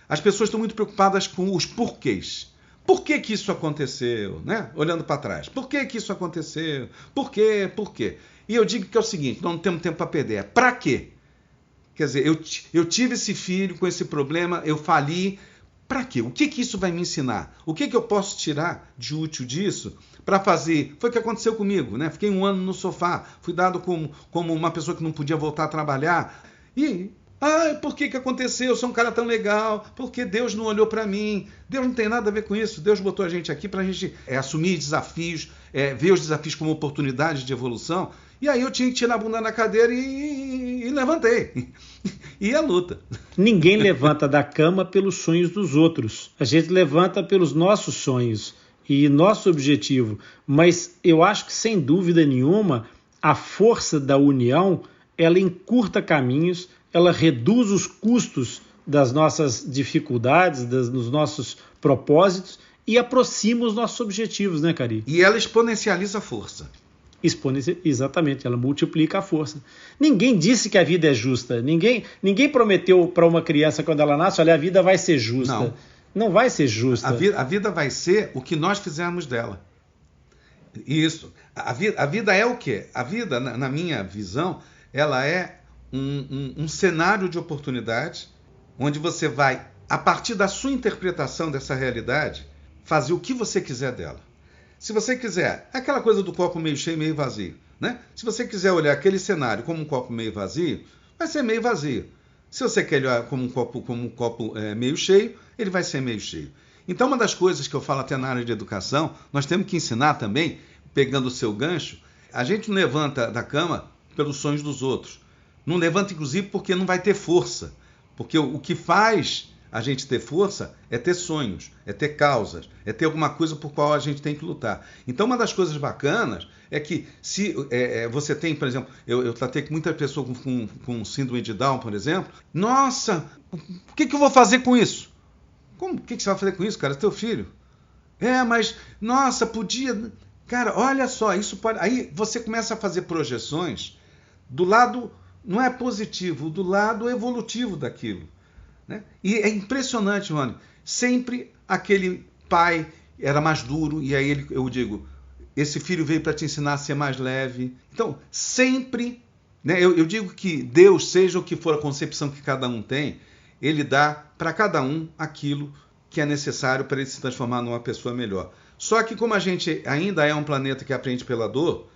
As pessoas estão muito preocupadas com os porquês. Por que isso aconteceu? Né? Olhando para trás. Por que isso aconteceu? Por quê? Por quê? E eu digo que é o seguinte, não temos tempo para perder. Para quê? Quer dizer, eu tive esse filho com esse problema, eu fali. Para quê? O que isso vai me ensinar? O que eu posso tirar de útil disso para fazer? Foi o que aconteceu comigo, né? Fiquei 1 ano no sofá, fui dado como uma pessoa que não podia voltar a trabalhar. E, por que aconteceu? Eu sou um cara tão legal, porque Deus não olhou para mim. Deus não tem nada a ver com isso. Deus botou a gente aqui para a gente assumir desafios, ver os desafios como oportunidades de evolução. E aí eu tinha que tirar a bunda da cadeira e levantei. E a luta. Ninguém levanta da cama pelos sonhos dos outros. A gente levanta pelos nossos sonhos e nosso objetivo. Mas eu acho que, sem dúvida nenhuma, a força da união, ela encurta caminhos, ela reduz os custos das nossas dificuldades, dos nossos propósitos e aproxima os nossos objetivos, né, Cari? E ela exponencializa a força. Exatamente, ela multiplica a força. Ninguém disse que a vida é justa. Ninguém prometeu para uma criança quando ela nasce, olha, a vida vai ser justa. Não vai ser justa. A vida vai ser o que nós fizermos dela. Isso. A vida é o quê? A vida, na minha visão, ela é um cenário de oportunidade onde você vai, a partir da sua interpretação dessa realidade, fazer o que você quiser dela. Se você quiser, aquela coisa do copo meio cheio, meio vazio, né? Se você quiser olhar aquele cenário como um copo meio vazio, vai ser meio vazio. Se você quer olhar como um copo meio cheio, ele vai ser meio cheio. Então, uma das coisas que eu falo até na área de educação, nós temos que ensinar também, pegando o seu gancho, a gente não levanta da cama pelos sonhos dos outros. Não levanta, inclusive, porque não vai ter força. Porque o que faz a gente ter força é ter sonhos, é ter causas, é ter alguma coisa por qual a gente tem que lutar. Então, uma das coisas bacanas é que se você tem, por exemplo, eu tratei com muitas pessoas com síndrome de Down, por exemplo. Nossa, o que eu vou fazer com isso? Como? O que você vai fazer com isso, cara? É teu filho. Mas, nossa, podia... Cara, olha só, isso pode... Aí você começa a fazer projeções do lado, não é positivo, do lado evolutivo daquilo. Né? E é impressionante, Rony. Sempre aquele pai era mais duro, e aí eu digo, esse filho veio para te ensinar a ser mais leve. Então, sempre, né, eu digo que Deus, seja o que for a concepção que cada um tem, ele dá para cada um aquilo que é necessário para ele se transformar numa pessoa melhor. Só que como a gente ainda é um planeta que aprende pela dor,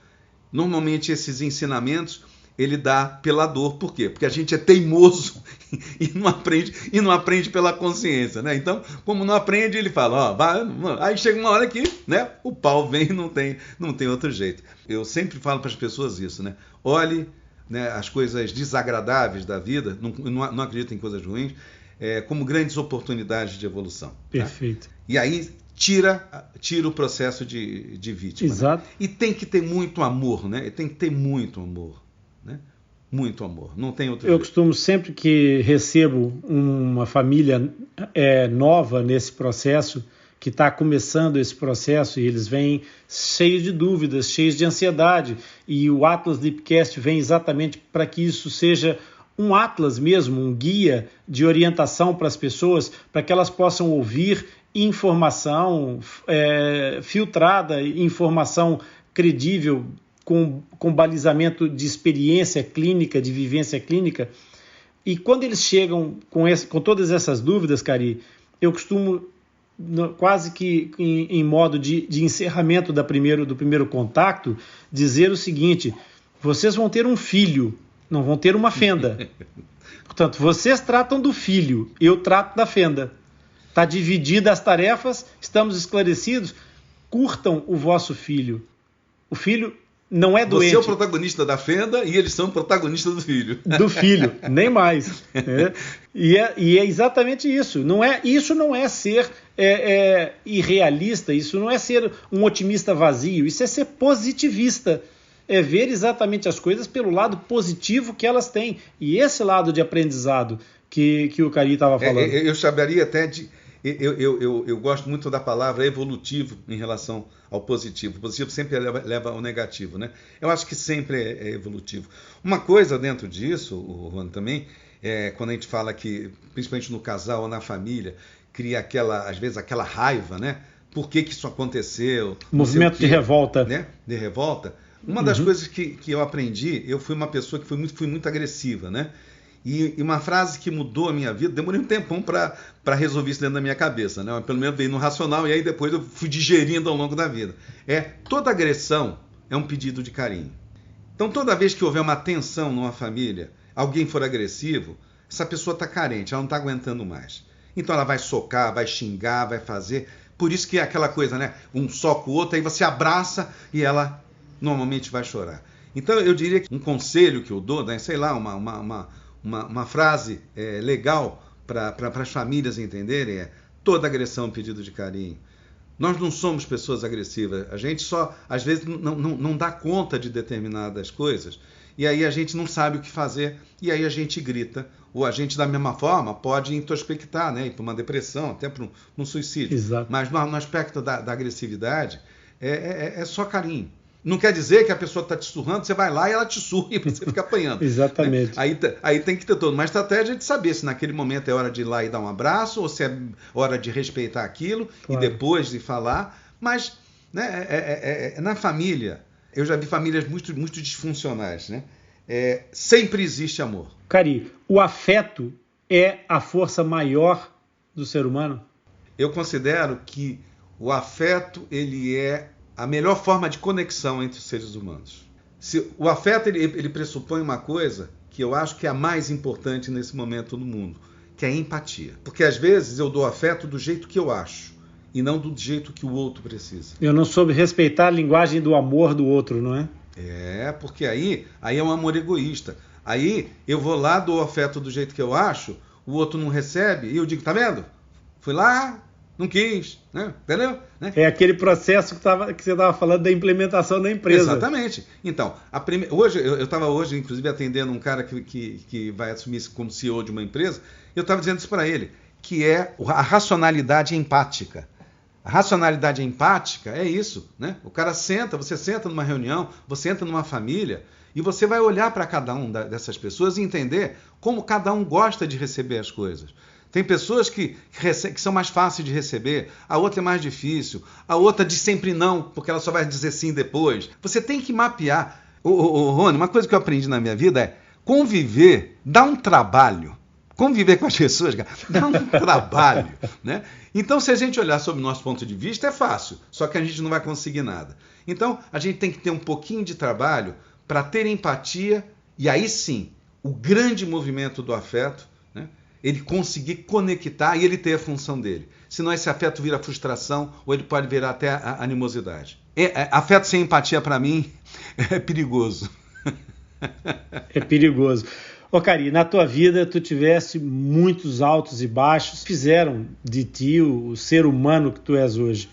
normalmente esses ensinamentos ele dá pela dor. Por quê? Porque a gente é teimoso e não aprende pela consciência, né? Então, como não aprende, ele fala, aí chega uma hora que, né, o pau vem e não tem outro jeito. Eu sempre falo para as pessoas isso, né? Olhe, né, as coisas desagradáveis da vida, não acredito em coisas ruins, como grandes oportunidades de evolução. Perfeito. Tá? E aí tira o processo de vítima. Exato. Né? E tem que ter muito amor, né? Tem que ter muito amor. Né? Muito amor, não tem outro jeito. Eu costumo, sempre que recebo uma família nova nesse processo, que está começando esse processo, e eles vêm cheios de dúvidas, cheios de ansiedade, e o Atlas Lipcast vem exatamente para que isso seja um atlas mesmo, um guia de orientação para as pessoas, para que elas possam ouvir informação filtrada, informação credível, com balizamento de experiência clínica, de vivência clínica. E quando eles chegam com todas essas dúvidas, Cari, eu costumo, quase que em modo de encerramento do primeiro contato, dizer o seguinte: vocês vão ter um filho, não vão ter uma fenda. Portanto, vocês tratam do filho, eu trato da fenda. Está dividida as tarefas, estamos esclarecidos, curtam o vosso filho. O filho não é doente. Você é o protagonista da fenda e eles são protagonistas do filho. Do filho, nem mais. E é exatamente isso. Isso não é ser irrealista, isso não é ser um otimista vazio, isso é ser positivista. É ver exatamente as coisas pelo lado positivo que elas têm. E esse lado de aprendizado que o Cari estava falando. Eu chamaria até de... Eu gosto muito da palavra evolutivo em relação ao positivo. O positivo sempre leva ao negativo, né? Eu acho que sempre é evolutivo. Uma coisa dentro disso, Juan, também, quando a gente fala que, principalmente no casal ou na família, cria às vezes aquela raiva, né? Por que isso aconteceu? Movimento de revolta. Né? De revolta. Uma das coisas que eu aprendi, eu fui uma pessoa que fui muito agressiva, né? E uma frase que mudou a minha vida, demorei um tempão para resolver isso dentro da minha cabeça, né? Pelo menos veio no racional e aí depois eu fui digerindo ao longo da vida. Toda agressão é um pedido de carinho. Então toda vez que houver uma tensão numa família, alguém for agressivo, essa pessoa está carente, ela não está aguentando mais. Então ela vai socar, vai xingar, vai fazer. Por isso que é aquela coisa, né? Um soca o outro, aí você abraça e ela normalmente vai chorar. Então, eu diria que um conselho que eu dou, né, sei lá, uma frase legal para as famílias entenderem é: toda agressão é um pedido de carinho. Nós não somos pessoas agressivas, a gente só, às vezes, não dá conta de determinadas coisas, e aí a gente não sabe o que fazer, e aí a gente grita, ou a gente, da mesma forma, pode introspectar, né, ir para uma depressão, até para um suicídio. Exato. Mas no aspecto da agressividade, é só carinho. Não quer dizer que a pessoa está te surrando, você vai lá e ela te surra e você fica apanhando. Exatamente. Né? Aí tem que ter toda uma estratégia de saber se naquele momento é hora de ir lá e dar um abraço, ou se é hora de respeitar aquilo, claro, e depois de falar. Mas, né, na família, eu já vi famílias muito, muito disfuncionais, né? Sempre existe amor. Cari, o afeto é a força maior do ser humano? Eu considero que o afeto, ele é a melhor forma de conexão entre os seres humanos. O afeto ele pressupõe uma coisa que eu acho que é a mais importante nesse momento no mundo, que é a empatia. Porque às vezes eu dou afeto do jeito que eu acho e não do jeito que o outro precisa. Eu não soube respeitar a linguagem do amor do outro, não é? Porque aí é um amor egoísta. Aí eu vou lá, dou afeto do jeito que eu acho, o outro não recebe e eu digo: tá vendo? Fui lá, não quis, né? Entendeu? Né? É aquele processo que você estava falando da implementação da empresa. Exatamente. Então, hoje eu estava inclusive, atendendo um cara que vai assumir como CEO de uma empresa, eu estava dizendo isso para ele, que é a racionalidade empática. A racionalidade empática é isso, né? O cara você senta numa reunião, você entra numa família e você vai olhar para cada um dessas pessoas e entender como cada um gosta de receber as coisas. Tem pessoas que são mais fáceis de receber, a outra é mais difícil, a outra diz sempre não, porque ela só vai dizer sim depois. Você tem que mapear. Rony, uma coisa que eu aprendi na minha vida é: conviver dá um trabalho. Conviver com as pessoas, cara, dá um trabalho, né? Então, se a gente olhar sob o nosso ponto de vista, é fácil, só que a gente não vai conseguir nada. Então, a gente tem que ter um pouquinho de trabalho para ter empatia, e aí sim, o grande movimento do afeto, né? Ele conseguir conectar e ele ter a função dele. Senão esse afeto vira frustração ou ele pode virar até a animosidade. Afeto sem empatia, para mim, é perigoso. É perigoso. Ô, Cari, na tua vida tu tiveste muitos altos e baixos, fizeram de ti o ser humano que tu és hoje.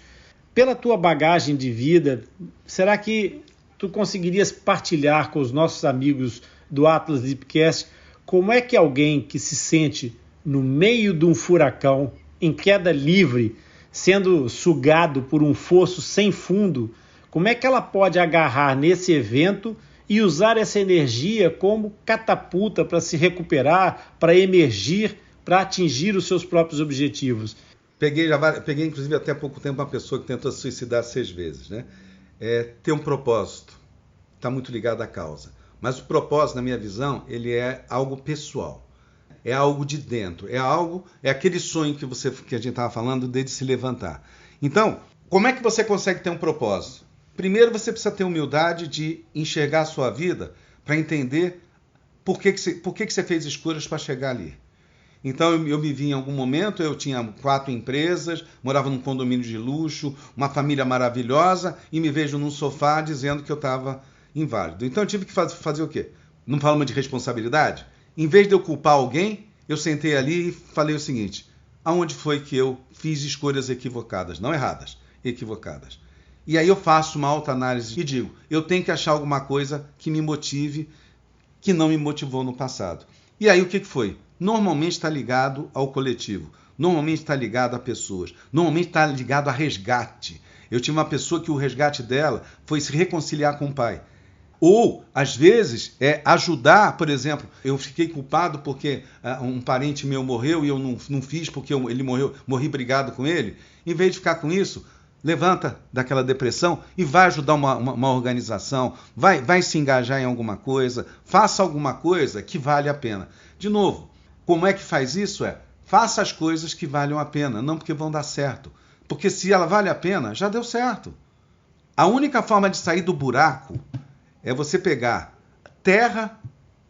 Pela tua bagagem de vida, será que tu conseguirias partilhar com os nossos amigos do Atlas Lipcast como é que alguém que se sente no meio de um furacão, em queda livre, sendo sugado por um fosso sem fundo, como é que ela pode agarrar nesse evento e usar essa energia como catapulta para se recuperar, para emergir, para atingir os seus próprios objetivos? Peguei, inclusive, até há pouco tempo, uma pessoa que tentou se suicidar 6 vezes, né? Ter um propósito, está muito ligado à causa. Mas o propósito, na minha visão, ele é algo pessoal. É algo de dentro. É aquele sonho que a gente estava falando de se levantar. Então, como é que você consegue ter um propósito? Primeiro, você precisa ter humildade de enxergar a sua vida para entender por que você fez escolhas para chegar ali. Então, eu me vi em algum momento, eu tinha 4 empresas, morava num condomínio de luxo, uma família maravilhosa, e me vejo num sofá dizendo que eu estava inválido. Então, eu tive que fazer o quê? Não falamos de responsabilidade? Em vez de eu culpar alguém, eu sentei ali e falei o seguinte: aonde foi que eu fiz escolhas equivocadas? Não erradas, equivocadas. E aí eu faço uma autoanálise e digo: eu tenho que achar alguma coisa que me motive, que não me motivou no passado. E aí o que foi? Normalmente está ligado ao coletivo, normalmente está ligado a pessoas, normalmente está ligado a resgate. Eu tive uma pessoa que o resgate dela foi se reconciliar com o pai. Ou, às vezes, ajudar, por exemplo, eu fiquei culpado porque um parente meu morreu e eu não fiz porque ele morri brigado com ele. Em vez de ficar com isso, levanta daquela depressão e vai ajudar uma organização, vai se engajar em alguma coisa, faça alguma coisa que vale a pena. De novo, como é que faz isso? Faça as coisas que valham a pena, não porque vão dar certo. Porque se ela vale a pena, já deu certo. A única forma de sair do buraco é você pegar terra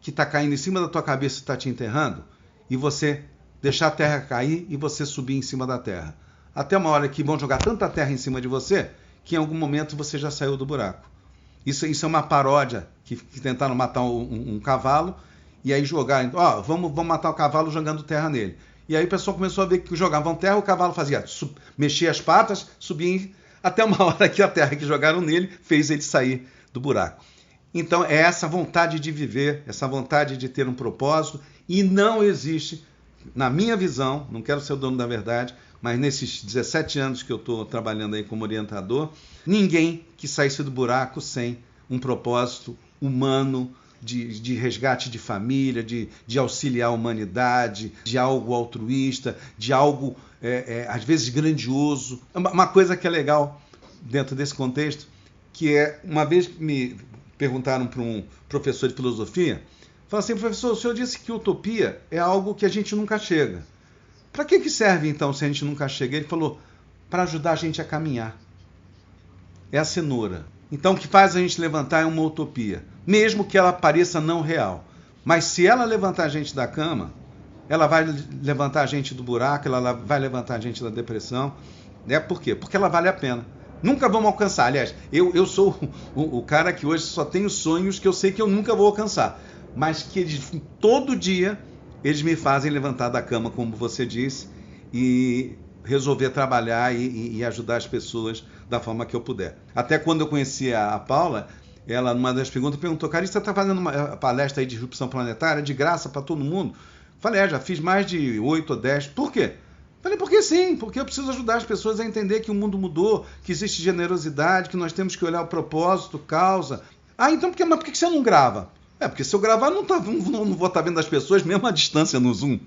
que está caindo em cima da tua cabeça e está te enterrando, e você deixar a terra cair e você subir em cima da terra. Até uma hora que vão jogar tanta terra em cima de você, que em algum momento você já saiu do buraco. Isso é uma paródia que tentaram matar um cavalo, e aí jogaram, vamos matar o cavalo jogando terra nele. E aí o pessoal começou a ver que jogavam terra, o cavalo fazia, mexia as patas, subia, até uma hora que a terra que jogaram nele fez ele sair do buraco. Então é essa vontade de viver, essa vontade de ter um propósito, e não existe, na minha visão, não quero ser o dono da verdade, mas nesses 17 anos que eu estou trabalhando aí como orientador, ninguém que saísse do buraco sem um propósito humano, de resgate de família, de auxiliar a humanidade, de algo altruísta, de algo, às vezes, grandioso. Uma coisa que é legal dentro desse contexto, que é, uma vez me perguntaram para um professor de filosofia, falaram assim, professor, o senhor disse que utopia é algo que a gente nunca chega. Para que serve, então, se a gente nunca chega? Ele falou, para ajudar a gente a caminhar. É a cenoura. Então, o que faz a gente levantar é uma utopia, mesmo que ela pareça não real. Mas se ela levantar a gente da cama, ela vai levantar a gente do buraco, ela vai levantar a gente da depressão. Né? Por quê? Porque ela vale a pena. Nunca vamos alcançar. Aliás, eu sou o cara que hoje só tenho sonhos que eu sei que eu nunca vou alcançar. Mas que todo dia eles me fazem levantar da cama, como você disse, e resolver trabalhar e ajudar as pessoas da forma que eu puder. Até quando eu conheci a Paula, ela, numa das perguntas, perguntou, cara, você está fazendo uma palestra aí de disrupção planetária de graça para todo mundo? Falei, já fiz mais de 8 ou 10. Por quê? Falei, porque sim, porque eu preciso ajudar as pessoas a entender que o mundo mudou, que existe generosidade, que nós temos que olhar o propósito, causa. Então mas por que você não grava? Porque se eu gravar, não vou estar vendo as pessoas, mesmo à distância no Zoom.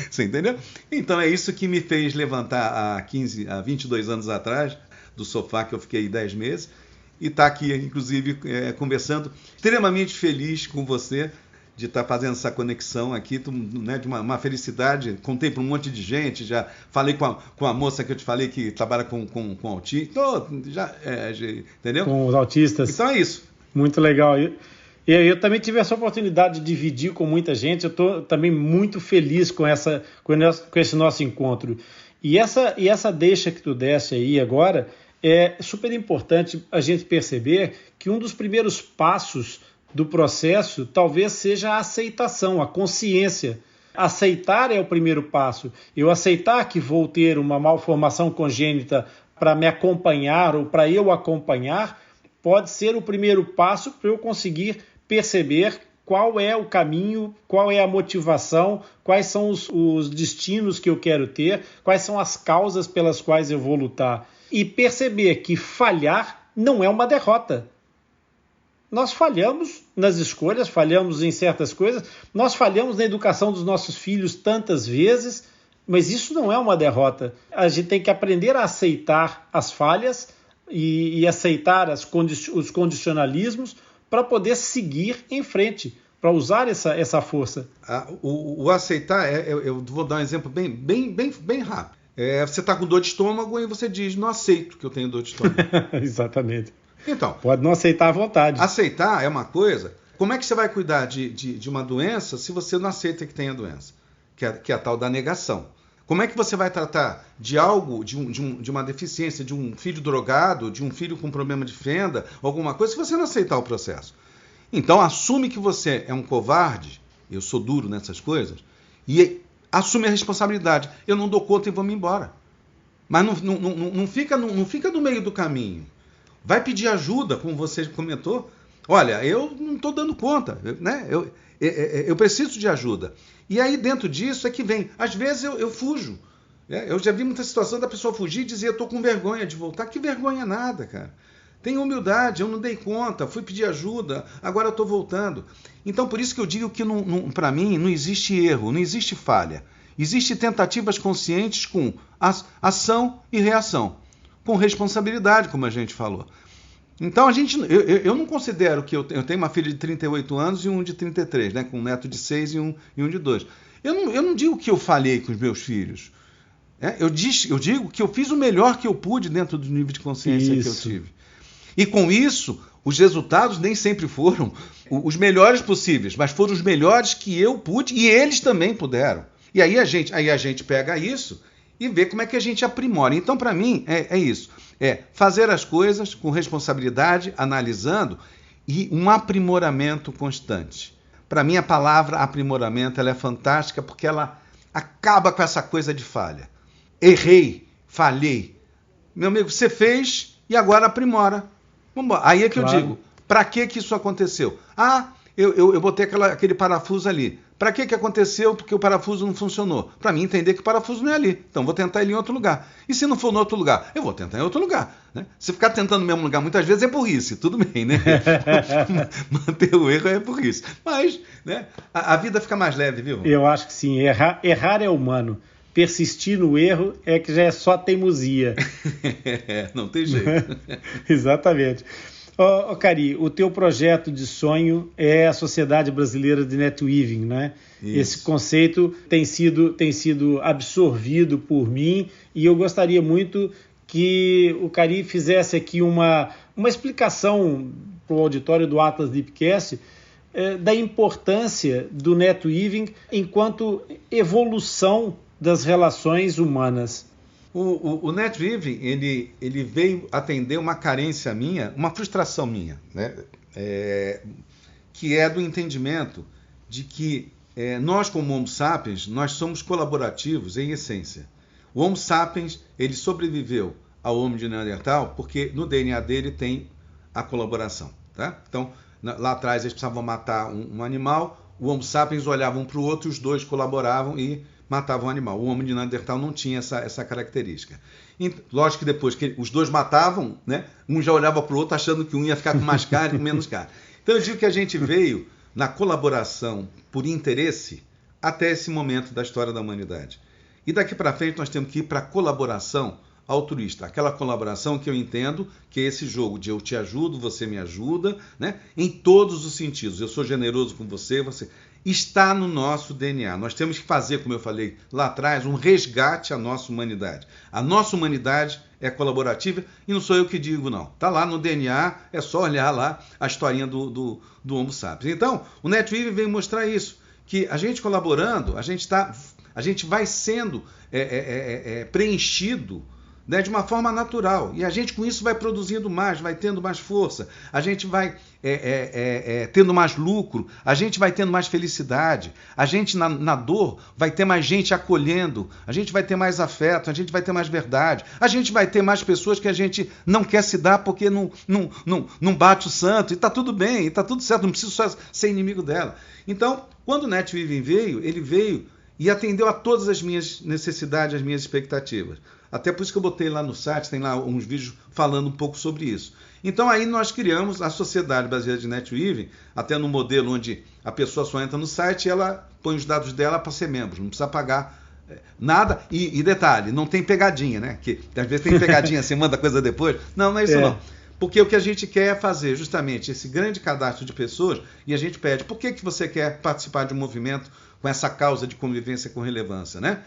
Você entendeu? Então é isso que me fez levantar há 22 anos atrás, do sofá que eu fiquei 10 meses, e estar aqui, inclusive, conversando, extremamente feliz com você, de estar fazendo essa conexão aqui, né, de uma felicidade. Contei para um monte de gente, já falei com a moça que eu te falei que trabalha com autismo, entendeu? Com os autistas. Então é isso. Muito legal. Eu também tive essa oportunidade de dividir com muita gente. Eu estou também muito feliz com esse nosso encontro. E essa deixa que tu desse aí agora, é super importante a gente perceber que um dos primeiros passos do processo talvez seja a aceitação, a consciência. Aceitar é o primeiro passo. Eu aceitar que vou ter uma malformação congênita para me acompanhar ou para eu acompanhar pode ser o primeiro passo para eu conseguir perceber qual é o caminho, qual é a motivação, quais são os destinos que eu quero ter, quais são as causas pelas quais eu vou lutar. E perceber que falhar não é uma derrota. Nós falhamos nas escolhas, falhamos em certas coisas, nós falhamos na educação dos nossos filhos tantas vezes, mas isso não é uma derrota. A gente tem que aprender a aceitar as falhas e aceitar os condicionalismos para poder seguir em frente, para usar essa força. O aceitar, eu vou dar um exemplo bem rápido. Você está com dor de estômago e você diz, não aceito que eu tenho dor de estômago. Exatamente. Então, pode não aceitar à vontade. Aceitar é uma coisa. Como é que você vai cuidar de uma doença se você não aceita que tem a doença? Que é a tal da negação. Como é que você vai tratar de algo, de uma deficiência, de um filho drogado, de um filho com problema de fenda, alguma coisa, se você não aceitar o processo? Então, assume que você é um covarde, eu sou duro nessas coisas, e assume a responsabilidade. Eu não dou conta e vou me embora. Mas não fica no meio do caminho. Vai pedir ajuda, como você comentou. Olha, eu não estou dando conta, né? Eu preciso de ajuda. E aí, dentro disso, é que vem. Às vezes eu fujo. Eu já vi muita situação da pessoa fugir e dizer, eu estou com vergonha de voltar. Que vergonha nada, cara. Tenha humildade, eu não dei conta, fui pedir ajuda, agora eu estou voltando. Então, por isso que eu digo que, para mim, não existe erro, não existe falha. Existem tentativas conscientes com ação e reação. Com responsabilidade, como a gente falou. Então, eu não considero que eu tenho uma filha de 38 anos e um de 33, né, com um neto de 6 e um de 2. Eu não digo que eu falhei com os meus filhos. Eu digo que eu fiz o melhor que eu pude dentro do nível de consciência que eu tive. E com isso, os resultados nem sempre foram os melhores possíveis, mas foram os melhores que eu pude e eles também puderam. E aí a gente pega isso e vê como é que a gente aprimora. Então, para mim, é isso. É fazer as coisas com responsabilidade, analisando e um aprimoramento constante. Para mim, a palavra aprimoramento ela é fantástica porque ela acaba com essa coisa de falha. Errei, falhei. Meu amigo, você fez e agora aprimora. Vamos aí é que claro. Eu digo, para que isso aconteceu? Eu botei aquele parafuso ali. Para que aconteceu? Porque o parafuso não funcionou. Para mim entender que o parafuso não é ali. Então vou tentar ele em outro lugar. E se não for no outro lugar? Eu vou tentar em outro lugar. Né? Se ficar tentando no mesmo lugar muitas vezes é burrice. Tudo bem, né? Manter o erro é burrice. Mas né, a vida fica mais leve, viu? Eu acho que sim. Errar é humano. Persistir no erro é que já é só teimosia. Não tem jeito. Exatamente. Cari, o teu projeto de sonho é a Sociedade Brasileira de Netweaving, né? Isso. Esse conceito tem sido absorvido por mim e eu gostaria muito que o Cari fizesse aqui uma explicação para o auditório do Atlas Lipcast da importância do Netweaving enquanto evolução das relações humanas. O Netweaving, ele veio atender uma carência minha, uma frustração minha, né? Que é do entendimento de que nós, como Homo sapiens, nós somos colaborativos em essência. O Homo sapiens, ele sobreviveu ao Homo de Neandertal porque no DNA dele tem a colaboração. Tá? Então, lá atrás eles precisavam matar um animal, o Homo sapiens olhava um para o outro, os dois colaboravam e matavam o animal. O Homo de Neandertal não tinha essa característica. E, lógico que depois que os dois matavam, né, um já olhava para o outro achando que um ia ficar com mais carne e com menos carne. Então eu digo que a gente veio na colaboração por interesse até esse momento da história da humanidade. E daqui para frente nós temos que ir para a colaboração altruísta. Aquela colaboração que eu entendo que é esse jogo de eu te ajudo, você me ajuda, né, em todos os sentidos. Eu sou generoso com você. Está no nosso DNA. Nós temos que fazer, como eu falei lá atrás, um resgate à nossa humanidade. A nossa humanidade é colaborativa e não sou eu que digo, não. Está lá no DNA, é só olhar lá a historinha do Homo sapiens. Então, o Netweaving vem mostrar isso, que a gente colaborando, a gente vai sendo preenchido, né, de uma forma natural. E a gente com isso vai produzindo mais, vai tendo mais força, a gente vai tendo mais lucro, a gente vai tendo mais felicidade, a gente na dor vai ter mais gente acolhendo, a gente vai ter mais afeto, a gente vai ter mais verdade, a gente vai ter mais pessoas que a gente não quer se dar porque não bate o santo, e está tudo bem, e está tudo certo, não preciso só ser inimigo dela. Então, quando o Netweaving veio, ele veio e atendeu a todas as minhas necessidades, as minhas expectativas. Até por isso que eu botei lá no site, tem lá uns vídeos falando um pouco sobre isso. Então aí nós criamos a Sociedade Brasileira de Netweaving, até no modelo onde a pessoa só entra no site e ela põe os dados dela para ser membro, não precisa pagar nada. E detalhe, não tem pegadinha, né? Que às vezes tem pegadinha, você manda coisa depois. Não é isso não. Porque o que a gente quer é fazer justamente esse grande cadastro de pessoas e a gente pede, por que você quer participar de um movimento com essa causa de convivência com relevância, né?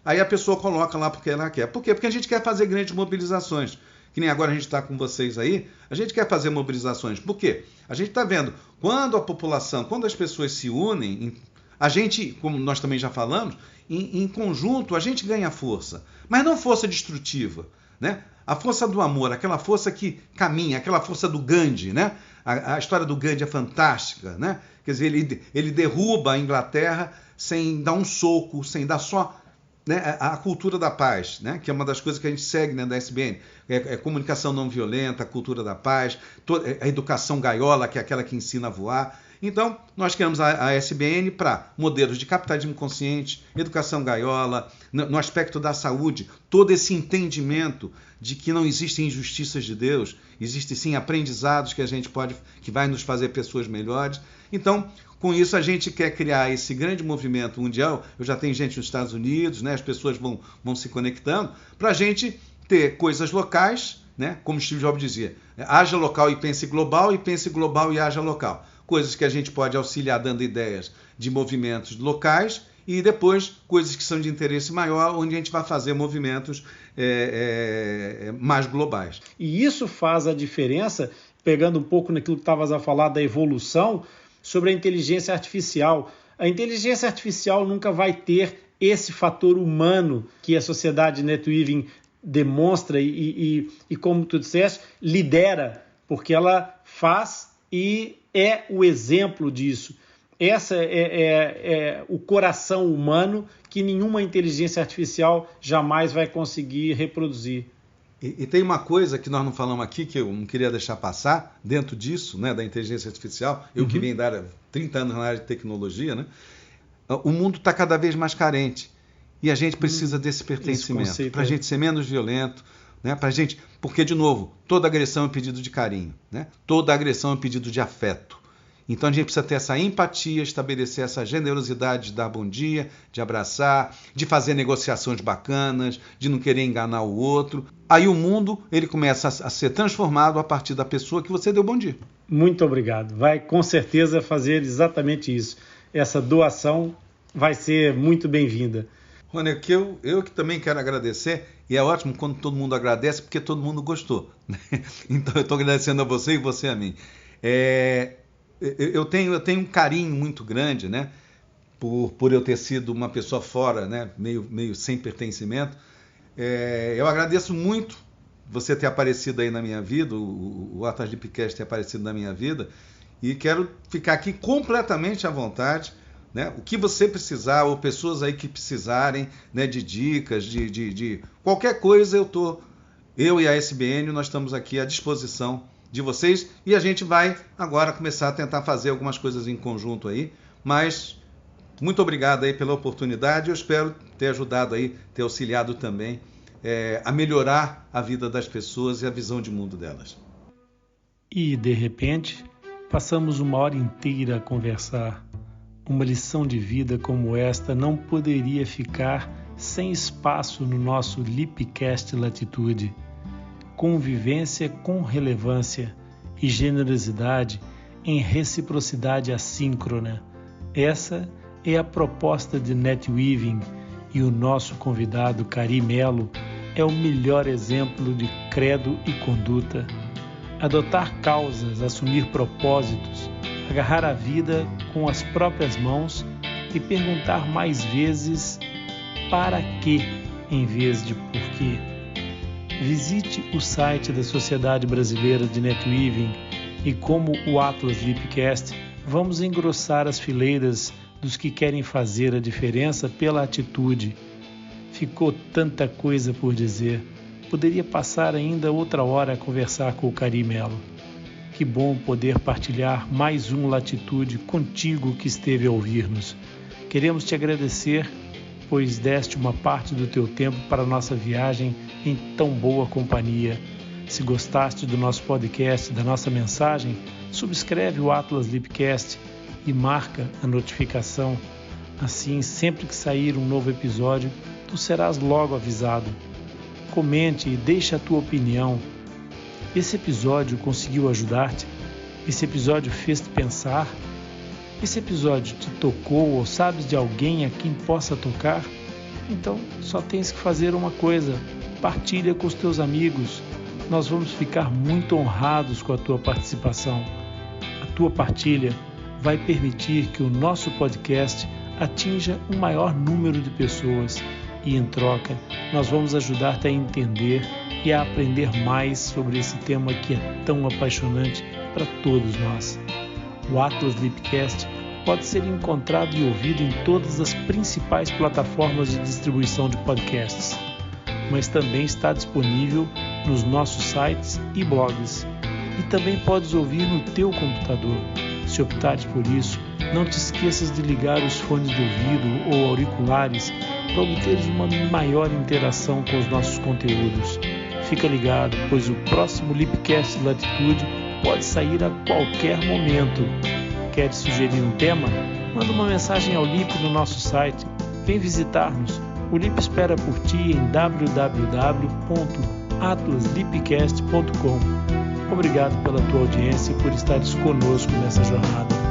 Aí a pessoa coloca lá porque ela quer. Por quê? Porque a gente quer fazer grandes mobilizações. Que nem agora a gente está com vocês aí, a gente quer fazer mobilizações. Por quê? A gente está vendo, quando a população, quando as pessoas se unem, a gente, como nós também já falamos, em conjunto a gente ganha força. Mas não força destrutiva, né? A força do amor, aquela força que caminha, aquela força do Gandhi, né? A história do Gandhi é fantástica, né? Quer dizer, ele derruba a Inglaterra sem dar um soco, sem dar só... Né, a cultura da paz, né, que é uma das coisas que a gente segue, né, da SBN, comunicação não violenta, a cultura da paz, a educação gaiola, que é aquela que ensina a voar. Então, nós criamos a SBN para modelos de capitalismo consciente, educação gaiola, no aspecto da saúde, todo esse entendimento de que não existem injustiças de Deus, existem sim aprendizados que vai nos fazer pessoas melhores. Então, com isso, a gente quer criar esse grande movimento mundial. Eu já tenho gente nos Estados Unidos, né? As pessoas vão se conectando, para a gente ter coisas locais, né? Como Steve Jobs dizia, haja local e pense global e haja local. Coisas que a gente pode auxiliar dando ideias de movimentos locais e depois coisas que são de interesse maior, onde a gente vai fazer movimentos mais globais. E isso faz a diferença, pegando um pouco naquilo que estavas a falar da evolução, sobre a inteligência artificial. A inteligência artificial nunca vai ter esse fator humano que a sociedade Netweaving demonstra e como tu disseste, lidera, porque ela faz e é o exemplo disso. Essa é o coração humano que nenhuma inteligência artificial jamais vai conseguir reproduzir. E tem uma coisa que nós não falamos aqui, que eu não queria deixar passar, dentro disso, né, da inteligência artificial, eu que venho da área, 30 anos na área de tecnologia, né, o mundo está cada vez mais carente. E a gente precisa desse pertencimento, para a gente ser menos violento, né, pra gente, porque, de novo, toda agressão é um pedido de carinho, né, toda agressão é um pedido de afeto. Então a gente precisa ter essa empatia, estabelecer essa generosidade de dar bom dia, de abraçar, de fazer negociações bacanas, de não querer enganar o outro. Aí o mundo ele começa a ser transformado a partir da pessoa que você deu bom dia. Muito obrigado. Vai com certeza fazer exatamente isso. Essa doação vai ser muito bem-vinda. Rony, eu que também quero agradecer, e é ótimo quando todo mundo agradece, porque todo mundo gostou. Então eu estou agradecendo a você e você a mim. Eu tenho um carinho muito grande, né, por eu ter sido uma pessoa fora, né, meio sem pertencimento. Eu agradeço muito você ter aparecido aí na minha vida, o Atlas Lipcast ter aparecido na minha vida, e quero ficar aqui completamente à vontade, né, o que você precisar, ou pessoas aí que precisarem, né, de dicas, de qualquer coisa, eu e a SBN, nós estamos aqui à disposição de vocês, e a gente vai agora começar a tentar fazer algumas coisas em conjunto aí, mas muito obrigado aí pela oportunidade, eu espero ter ajudado aí, ter auxiliado também a melhorar a vida das pessoas e a visão de mundo delas. E, de repente, passamos uma hora inteira a conversar. Uma lição de vida como esta não poderia ficar sem espaço no nosso Lipcast Latitude. Convivência com relevância e generosidade em reciprocidade assíncrona. Essa é a proposta de NetWeaving, e o nosso convidado Cari Melo é o melhor exemplo de credo e conduta. Adotar causas, assumir propósitos, agarrar a vida com as próprias mãos e perguntar mais vezes para quê em vez de por quê. Visite o site da Sociedade Brasileira de NetWeaving e, como o Atlas Lipcast, vamos engrossar as fileiras dos que querem fazer a diferença pela atitude. Ficou tanta coisa por dizer. Poderia passar ainda outra hora a conversar com o Cari Melo. Que bom poder partilhar mais um Latitude contigo que esteve a ouvir-nos. Queremos te agradecer, pois deste uma parte do teu tempo para a nossa viagem em tão boa companhia. Se gostaste do nosso podcast, da nossa mensagem, subscreve o Atlas Lipcast e marca a notificação. Assim, sempre que sair um novo episódio, tu serás logo avisado. Comente e deixe a tua opinião. Esse episódio conseguiu ajudar-te? Esse episódio fez-te pensar? Esse episódio te tocou ou sabes de alguém a quem possa tocar? Então, só tens que fazer uma coisa: partilha com os teus amigos. Nós vamos ficar muito honrados com a tua participação. A tua partilha vai permitir que o nosso podcast atinja um maior número de pessoas e, em troca, nós vamos ajudar-te a entender e a aprender mais sobre esse tema que é tão apaixonante para todos nós. O Atlas Lipcast pode ser encontrado e ouvido em todas as principais plataformas de distribuição de podcasts, mas também está disponível nos nossos sites e blogs. E também podes ouvir no teu computador. Se optares por isso, não te esqueças de ligar os fones de ouvido ou auriculares para obteres uma maior interação com os nossos conteúdos. Fica ligado, pois o próximo Lipcast Latitude pode sair a qualquer momento. Queres sugerir um tema? Manda uma mensagem ao Lip no nosso site. Vem visitar-nos. O Lip espera por ti em www.atlaslipcast.com. Obrigado pela tua audiência e por estares conosco nessa jornada.